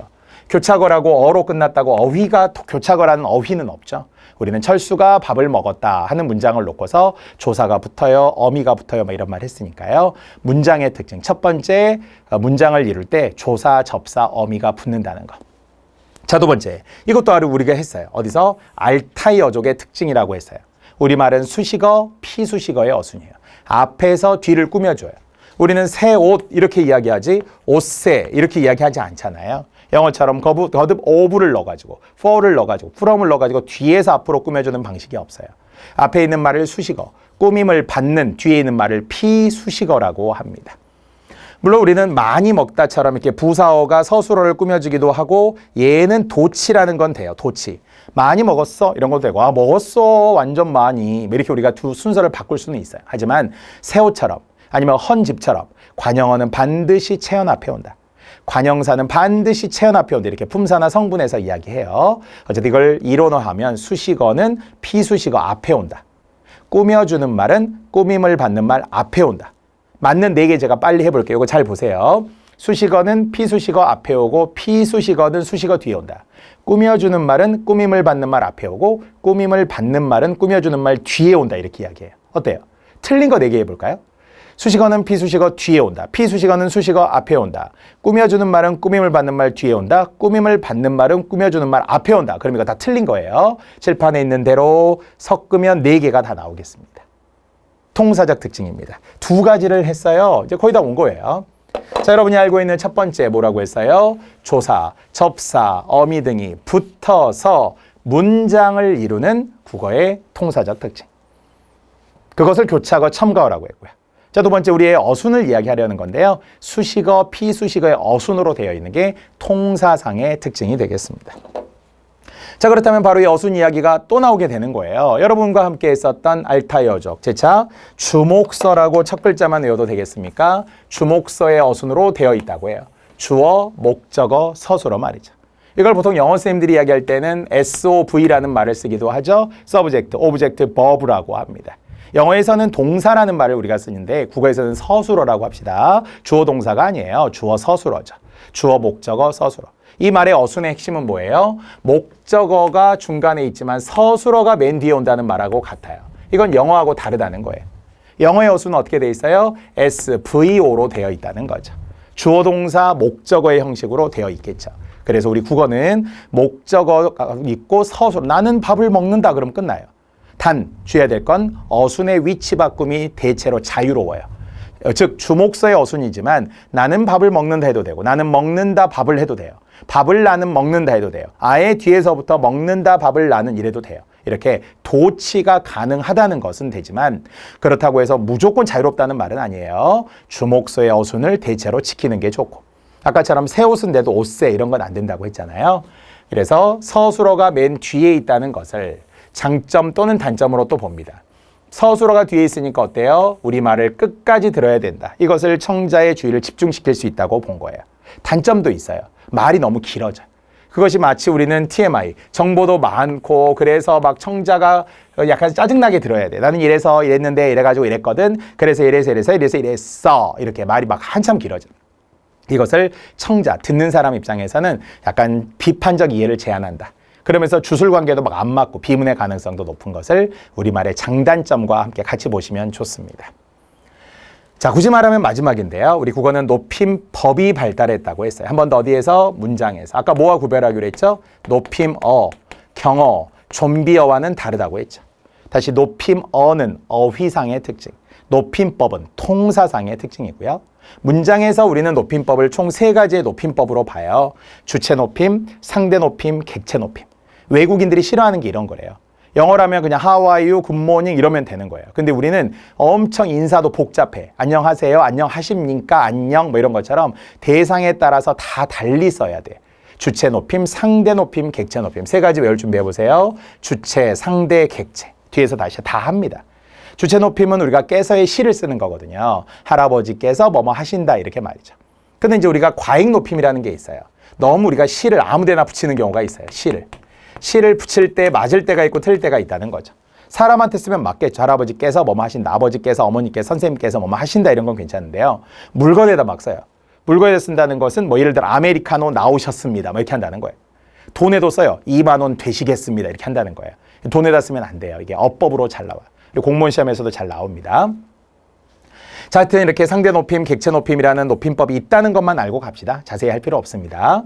교차어라고 어로 끝났다고 어휘가 교차어라는 어휘는 없죠. 우리는 철수가 밥을 먹었다 하는 문장을 놓고서 조사가 붙어요, 어미가 붙어요, 막 이런 말 했으니까요. 문장의 특징. 첫 번째, 문장을 이룰 때 조사, 접사, 어미가 붙는다는 거. 자, 두 번째. 이것도 우리가 했어요. 어디서? 알타이 어족의 특징이라고 했어요. 우리말은 수식어, 피수식어의 어순이에요. 앞에서 뒤를 꾸며줘요. 우리는 새 옷 이렇게 이야기하지 옷새 이렇게 이야기하지 않잖아요. 영어처럼 거듭 ove를 넣어가지고 for를 넣어가지고 from을 넣어가지고 뒤에서 앞으로 꾸며주는 방식이 없어요. 앞에 있는 말을 수식어, 꾸밈을 받는 뒤에 있는 말을 피수식어라고 합니다. 물론 우리는 많이 먹다처럼 이렇게 부사어가 서술어를 꾸며주기도 하고 얘는 도치라는 건 돼요. 도치. 많이 먹었어? 이런 것도 되고 먹었어 완전 많이 이렇게 우리가 두 순서를 바꿀 수는 있어요. 하지만 새 옷처럼 아니면 헌집처럼 관형어는 반드시 체언 앞에 온다. 관형사는 반드시 체언 앞에 온다. 이렇게 품사나 성분에서 이야기해요. 어쨌든 이걸 이론화하면 수식어는 피수식어 앞에 온다. 꾸며주는 말은 꾸밈을 받는 말 앞에 온다. 맞는 4개 제가 빨리 해볼게요. 이거 잘 보세요. 수식어는 피수식어 앞에 오고 피수식어는 수식어 뒤에 온다. 꾸며주는 말은 꾸밈을 받는 말 앞에 오고 꾸밈을 받는 말은 꾸며주는 말 뒤에 온다. 이렇게 이야기해요. 어때요? 틀린 거 4개 해볼까요? 수식어는 비수식어 뒤에 온다. 피수식어는 수식어 앞에 온다. 꾸며주는 말은 꾸밈을 받는 말 뒤에 온다. 꾸밈을 받는 말은 꾸며주는 말 앞에 온다. 그럼 이거 다 틀린 거예요. 칠판에 있는 대로 섞으면 4개가 다 나오겠습니다. 통사적 특징입니다. 2가지를 했어요. 이제 거의 다 온 거예요. 자, 여러분이 알고 있는 첫 번째 뭐라고 했어요? 조사, 접사, 어미 등이 붙어서 문장을 이루는 국어의 통사적 특징. 그것을 교차하고 첨가어라고 했고요. 자, 두 번째 우리의 어순을 이야기하려는 건데요. 수식어, 피수식어의 어순으로 되어 있는 게 통사상의 특징이 되겠습니다. 자, 그렇다면 바로 이 어순 이야기가 또 나오게 되는 거예요. 여러분과 함께 했었던 알타이어족, 제차 주목서라고 첫 글자만 외워도 되겠습니까? 주목서의 어순으로 되어 있다고 해요. 주어, 목적어, 서술어 말이죠. 이걸 보통 영어 선생님들이 이야기할 때는 SOV라는 말을 쓰기도 하죠. Subject, Object, Verb라고 합니다. 영어에서는 동사라는 말을 우리가 쓰는데 국어에서는 서술어라고 합시다. 주어 동사가 아니에요. 주어 서술어죠. 주어 목적어 서술어. 이 말의 어순의 핵심은 뭐예요? 목적어가 중간에 있지만 서술어가 맨 뒤에 온다는 말하고 같아요. 이건 영어하고 다르다는 거예요. 영어의 어순은 어떻게 되어 있어요? SVO로 되어 있다는 거죠. 주어 동사 목적어의 형식으로 되어 있겠죠. 그래서 우리 국어는 목적어가 있고 서술어. 나는 밥을 먹는다 그러면 끝나요. 단 주의해야 될 건 어순의 위치 바꿈이 대체로 자유로워요. 즉 주목서의 어순이지만 나는 밥을 먹는다 해도 되고 나는 먹는다 밥을 해도 돼요. 밥을 나는 먹는다 해도 돼요. 아예 뒤에서부터 먹는다 밥을 나는 이래도 돼요. 이렇게 도치가 가능하다는 것은 되지만 그렇다고 해서 무조건 자유롭다는 말은 아니에요. 주목서의 어순을 대체로 지키는 게 좋고 아까처럼 새 옷은 내도 옷새 이런 건 안 된다고 했잖아요. 그래서 서술어가 맨 뒤에 있다는 것을 장점 또는 단점으로 또 봅니다. 서술어가 뒤에 있으니까 어때요? 우리말을 끝까지 들어야 된다. 이것을 청자의 주의를 집중시킬 수 있다고 본 거예요. 단점도 있어요. 말이 너무 길어져. 그것이 마치 우리는 TMI, 정보도 많고 그래서 막 청자가 약간 짜증나게 들어야 돼. 나는 이래서 이랬는데 이래가지고 이랬거든. 그래서 이래서 이렇게 말이 막 한참 길어져. 이것을 청자, 듣는 사람 입장에서는 약간 비판적 이해를 제한한다. 그러면서 주술관계도 막 안 맞고 비문의 가능성도 높은 것을 우리말의 장단점과 함께 같이 보시면 좋습니다. 자, 굳이 말하면 마지막인데요. 우리 국어는 높임법이 발달했다고 했어요. 한 번 더 어디에서? 문장에서. 아까 뭐와 구별하기로 했죠? 높임어, 경어, 좀비어와는 다르다고 했죠. 다시 높임어는 어휘상의 특징, 높임법은 통사상의 특징이고요. 문장에서 우리는 높임법을 총 3가지의 높임법으로 봐요. 주체 높임, 상대 높임, 객체 높임. 외국인들이 싫어하는 게 이런 거래요. 영어라면 그냥 How are you, Good morning 이러면 되는 거예요. 근데 우리는 엄청 인사도 복잡해. 안녕하세요, 안녕하십니까, 안녕 뭐 이런 것처럼 대상에 따라서 다 달리 써야 돼. 주체 높임, 상대 높임, 객체 높임. 3가지 외울 준비해 보세요. 주체, 상대, 객체. 뒤에서 다시 다 합니다. 주체 높임은 우리가 깨서의 시를 쓰는 거거든요. 할아버지께서 뭐뭐 하신다 이렇게 말이죠. 근데 이제 우리가 과잉 높임이라는 게 있어요. 너무 우리가 시를 아무 데나 붙이는 경우가 있어요. 시를 붙일 때 맞을 때가 있고 틀릴 때가 있다는 거죠. 사람한테 쓰면 맞겠죠. 할아버지께서 뭐뭐 하신다. 아버지께서, 어머니께서, 선생님께서 뭐뭐 하신다 이런 건 괜찮은데요. 물건에다 막 써요. 물건에다 쓴다는 것은 뭐 예를 들어 아메리카노 나오셨습니다. 뭐 이렇게 한다는 거예요. 돈에도 써요. 2만 원 되시겠습니다. 이렇게 한다는 거예요. 돈에다 쓰면 안 돼요. 이게 어법으로 잘 나와요. 그리고 공무원 시험에서도 잘 나옵니다. 자, 하여튼 이렇게 상대 높임, 객체 높임이라는 높임법이 있다는 것만 알고 갑시다. 자세히 할 필요 없습니다.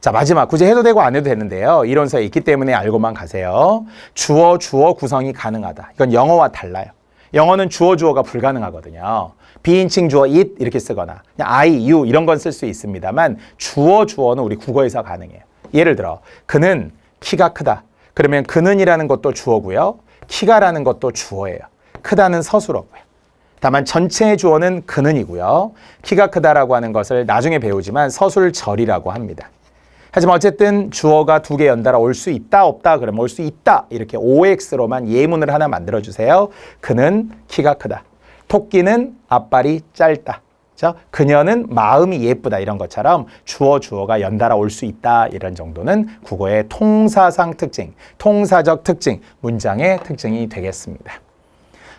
자, 마지막 굳이 해도 되고 안 해도 되는데요. 이론서에 있기 때문에 알고만 가세요. 주어 구성이 가능하다. 이건 영어와 달라요. 영어는 주어가 불가능하거든요. 비인칭 주어 it 이렇게 쓰거나 그냥 I, you 이런 건 쓸 수 있습니다만 주어는 우리 국어에서 가능해요. 예를 들어 그는 키가 크다. 그러면 그는이라는 것도 주어고요. 키가라는 것도 주어예요. 크다는 서술어고요. 다만 전체의 주어는 그는이고요. 키가 크다라고 하는 것을 나중에 배우지만 서술절이라고 합니다. 하지만 어쨌든 주어가 2개 연달아 올 수 있다 없다 그러면 올 수 있다 이렇게 OX로만 예문을 하나 만들어주세요. 그는 키가 크다. 토끼는 앞발이 짧다. 그렇죠? 그녀는 마음이 예쁘다 이런 것처럼 주어가 연달아 올 수 있다 이런 정도는 국어의 통사상 특징, 통사적 특징, 문장의 특징이 되겠습니다.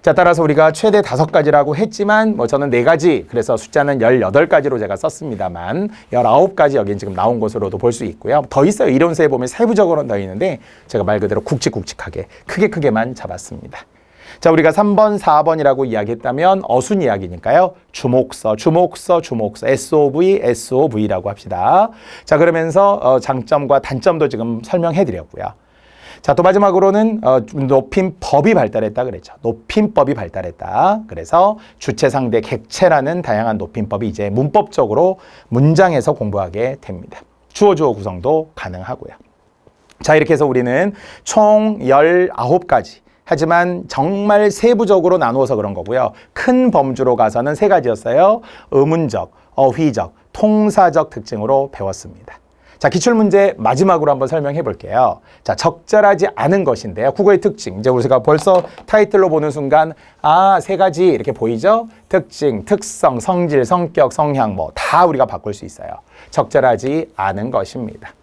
자, 따라서 우리가 최대 5가지라고 했지만 뭐 저는 4가지 그래서 숫자는 18가지로 제가 썼습니다만 19가지 여기 지금 나온 것으로도 볼 수 있고요. 더 있어요. 이론서에 보면 세부적으로 더 있는데 제가 말 그대로 굵직굵직하게 크게만 잡았습니다. 자, 우리가 3번, 4번이라고 이야기했다면 어순 이야기니까요. 주목서, 주목서, 주목서, SOV, SOV라고 합시다. 자, 그러면서 장점과 단점도 지금 설명해 드렸고요. 자, 또 마지막으로는 높임법이 발달했다 그랬죠. 높임법이 발달했다. 그래서 주체, 상대, 객체라는 다양한 높임법이 이제 문법적으로 문장에서 공부하게 됩니다. 주어, 주어 구성도 가능하고요. 자, 이렇게 해서 우리는 총 19가지. 하지만 정말 세부적으로 나누어서 그런 거고요. 큰 범주로 가서는 3가지였어요. 의문적, 어휘적, 통사적 특징으로 배웠습니다. 자, 기출문제 마지막으로 한번 설명해 볼게요. 자, 적절하지 않은 것인데요. 국어의 특징. 이제 우리가 벌써 타이틀로 보는 순간 3가지 이렇게 보이죠? 특징, 특성, 성질, 성격, 성향 뭐 다 우리가 바꿀 수 있어요. 적절하지 않은 것입니다.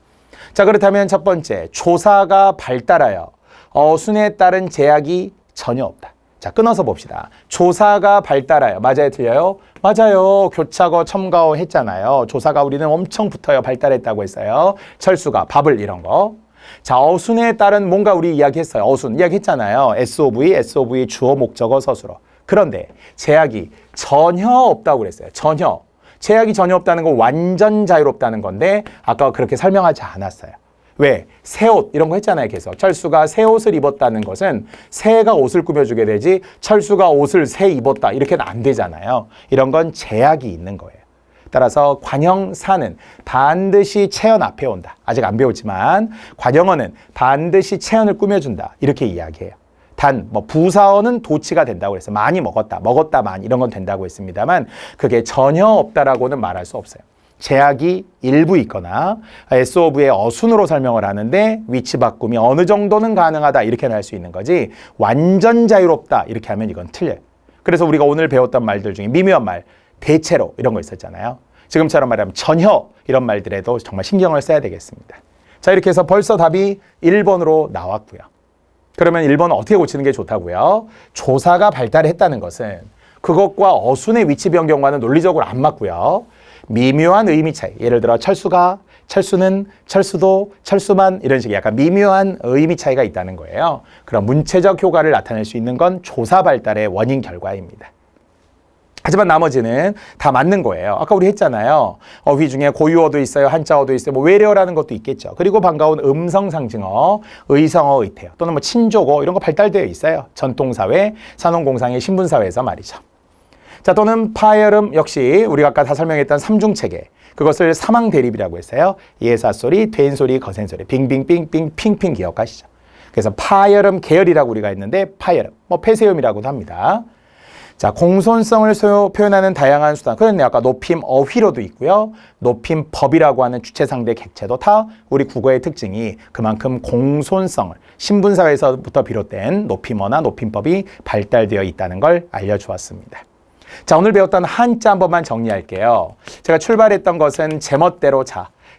자, 그렇다면 첫 번째, 조사가 발달하여 어순에 따른 제약이 전혀 없다. 자, 끊어서 봅시다. 조사가 발달하여. 맞아요, 틀려요? 맞아요. 교차거, 첨가어 했잖아요. 조사가 우리는 엄청 붙어요. 발달했다고 했어요. 철수가, 밥을 이런 거. 자, 어순에 따른 뭔가 우리 이야기했어요. 어순 이야기했잖아요. SOV, SOV 주어, 목적어, 서술어. 그런데 제약이 전혀 없다고 그랬어요. 전혀. 제약이 전혀 없다는 건 완전 자유롭다는 건데 아까 그렇게 설명하지 않았어요. 왜? 새 옷 이런 거 했잖아요. 계속. 철수가 새 옷을 입었다는 것은 새가 옷을 꾸며주게 되지 철수가 옷을 새 입었다 이렇게는 안 되잖아요. 이런 건 제약이 있는 거예요. 따라서 관형사는 반드시 체언 앞에 온다. 아직 안 배웠지만 관형어는 반드시 체언을 꾸며준다. 이렇게 이야기해요. 단, 부사어는 도치가 된다고 그랬어요. 많이 먹었다, 먹었다 많이 이런 건 된다고 했습니다만 그게 전혀 없다라고는 말할 수 없어요. 제약이 일부 있거나 SOV의 어순으로 설명을 하는데 위치 바꿈이 어느 정도는 가능하다 이렇게는 할 수 있는 거지 완전 자유롭다 이렇게 하면 이건 틀려요. 그래서 우리가 오늘 배웠던 말들 중에 미묘한 말, 대체로 이런 거 있었잖아요. 지금처럼 말하면 전혀 이런 말들에도 정말 신경을 써야 되겠습니다. 자, 이렇게 해서 벌써 답이 1번으로 나왔고요. 그러면 1번은 어떻게 고치는 게 좋다고요? 조사가 발달했다는 것은 그것과 어순의 위치 변경과는 논리적으로 안 맞고요. 미묘한 의미 차이. 예를 들어 철수가, 철수는, 철수도, 철수만 이런 식의 약간 미묘한 의미 차이가 있다는 거예요. 그런 문체적 효과를 나타낼 수 있는 건 조사 발달의 원인 결과입니다. 하지만 나머지는 다 맞는 거예요. 아까 우리 했잖아요. 어휘 중에 고유어도 있어요. 한자어도 있어요. 외래어라는 것도 있겠죠. 그리고 반가운 음성상징어, 의성어, 의태어 또는 친족어 이런 거 발달되어 있어요. 전통사회, 산업공상의 신분사회에서 말이죠. 자, 또는 파열음 역시 우리가 아까 다 설명했던 삼중체계. 그것을 사망대립이라고 했어요. 예사소리, 된소리, 거센소리, 빙빙빙빙, 핑핑 기억하시죠? 그래서 파열음 계열이라고 우리가 했는데 파열음, 폐쇄음이라고도 합니다. 자, 공손성을 표현하는 다양한 수단. 그런데 아까 높임 어휘로도 있고요. 높임 법이라고 하는 주체, 상대, 객체도 다 우리 국어의 특징이 그만큼 공손성을 신분사회에서부터 비롯된 높임어나 높임법이 발달되어 있다는 걸 알려주었습니다. 자, 오늘 배웠던 한자 한 번만 정리할게요. 제가 출발했던 것은 제멋대로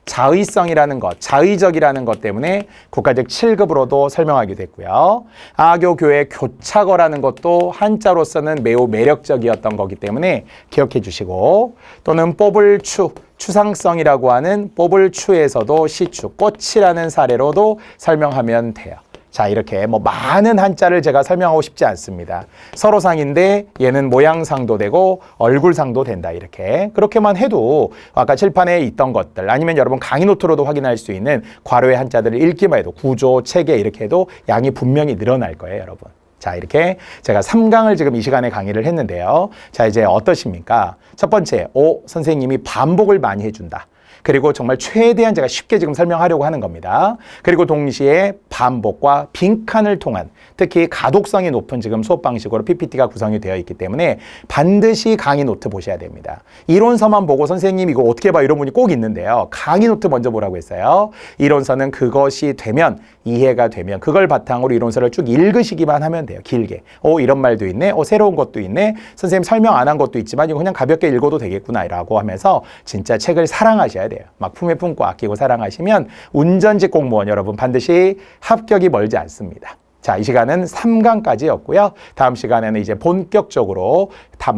자의성이라는 것, 자의적이라는 것 때문에 국가적 7급으로도 설명하게 됐고요. 아교교의 교차거라는 것도 한자로서는 매우 매력적이었던 거기 때문에 기억해 주시고 또는 뽑을 추, 추상성이라고 하는 뽑을 추에서도 시추, 꽃이라는 사례로도 설명하면 돼요. 자, 이렇게 많은 한자를 제가 설명하고 싶지 않습니다. 서로상인데 얘는 모양상도 되고 얼굴상도 된다. 이렇게. 그렇게만 해도 아까 칠판에 있던 것들 아니면 여러분 강의 노트로도 확인할 수 있는 괄호의 한자들을 읽기만 해도 구조, 체계 이렇게 해도 양이 분명히 늘어날 거예요, 여러분. 자, 이렇게 제가 3강을 지금 이 시간에 강의를 했는데요. 자, 이제 어떠십니까? 첫 번째, 선생님이 반복을 많이 해준다. 그리고 정말 최대한 제가 쉽게 지금 설명하려고 하는 겁니다. 그리고 동시에 반복과 빈칸을 통한 특히 가독성이 높은 지금 수업 방식으로 PPT가 구성이 되어 있기 때문에 반드시 강의 노트 보셔야 됩니다. 이론서만 보고 선생님 이거 어떻게 봐 이런 분이 꼭 있는데요. 강의 노트 먼저 보라고 했어요. 이론서는 그것이 되면 이해가 되면 그걸 바탕으로 이론서를 쭉 읽으시기만 하면 돼요. 길게. 이런 말도 있네. 새로운 것도 있네. 선생님 설명 안 한 것도 있지만 이거 그냥 가볍게 읽어도 되겠구나 라고 하면서 진짜 책을 사랑하셔야 돼요. 막 품에 품고 아끼고 사랑하시면 운전직 공무원 여러분 반드시 합격이 멀지 않습니다. 자, 이 시간은 3강까지였고요. 다음 시간에는 이제 본격적으로 다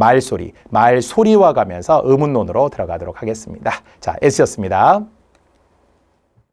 말소리와 가면서 의문론으로 들어가도록 하겠습니다. 자, S였습니다.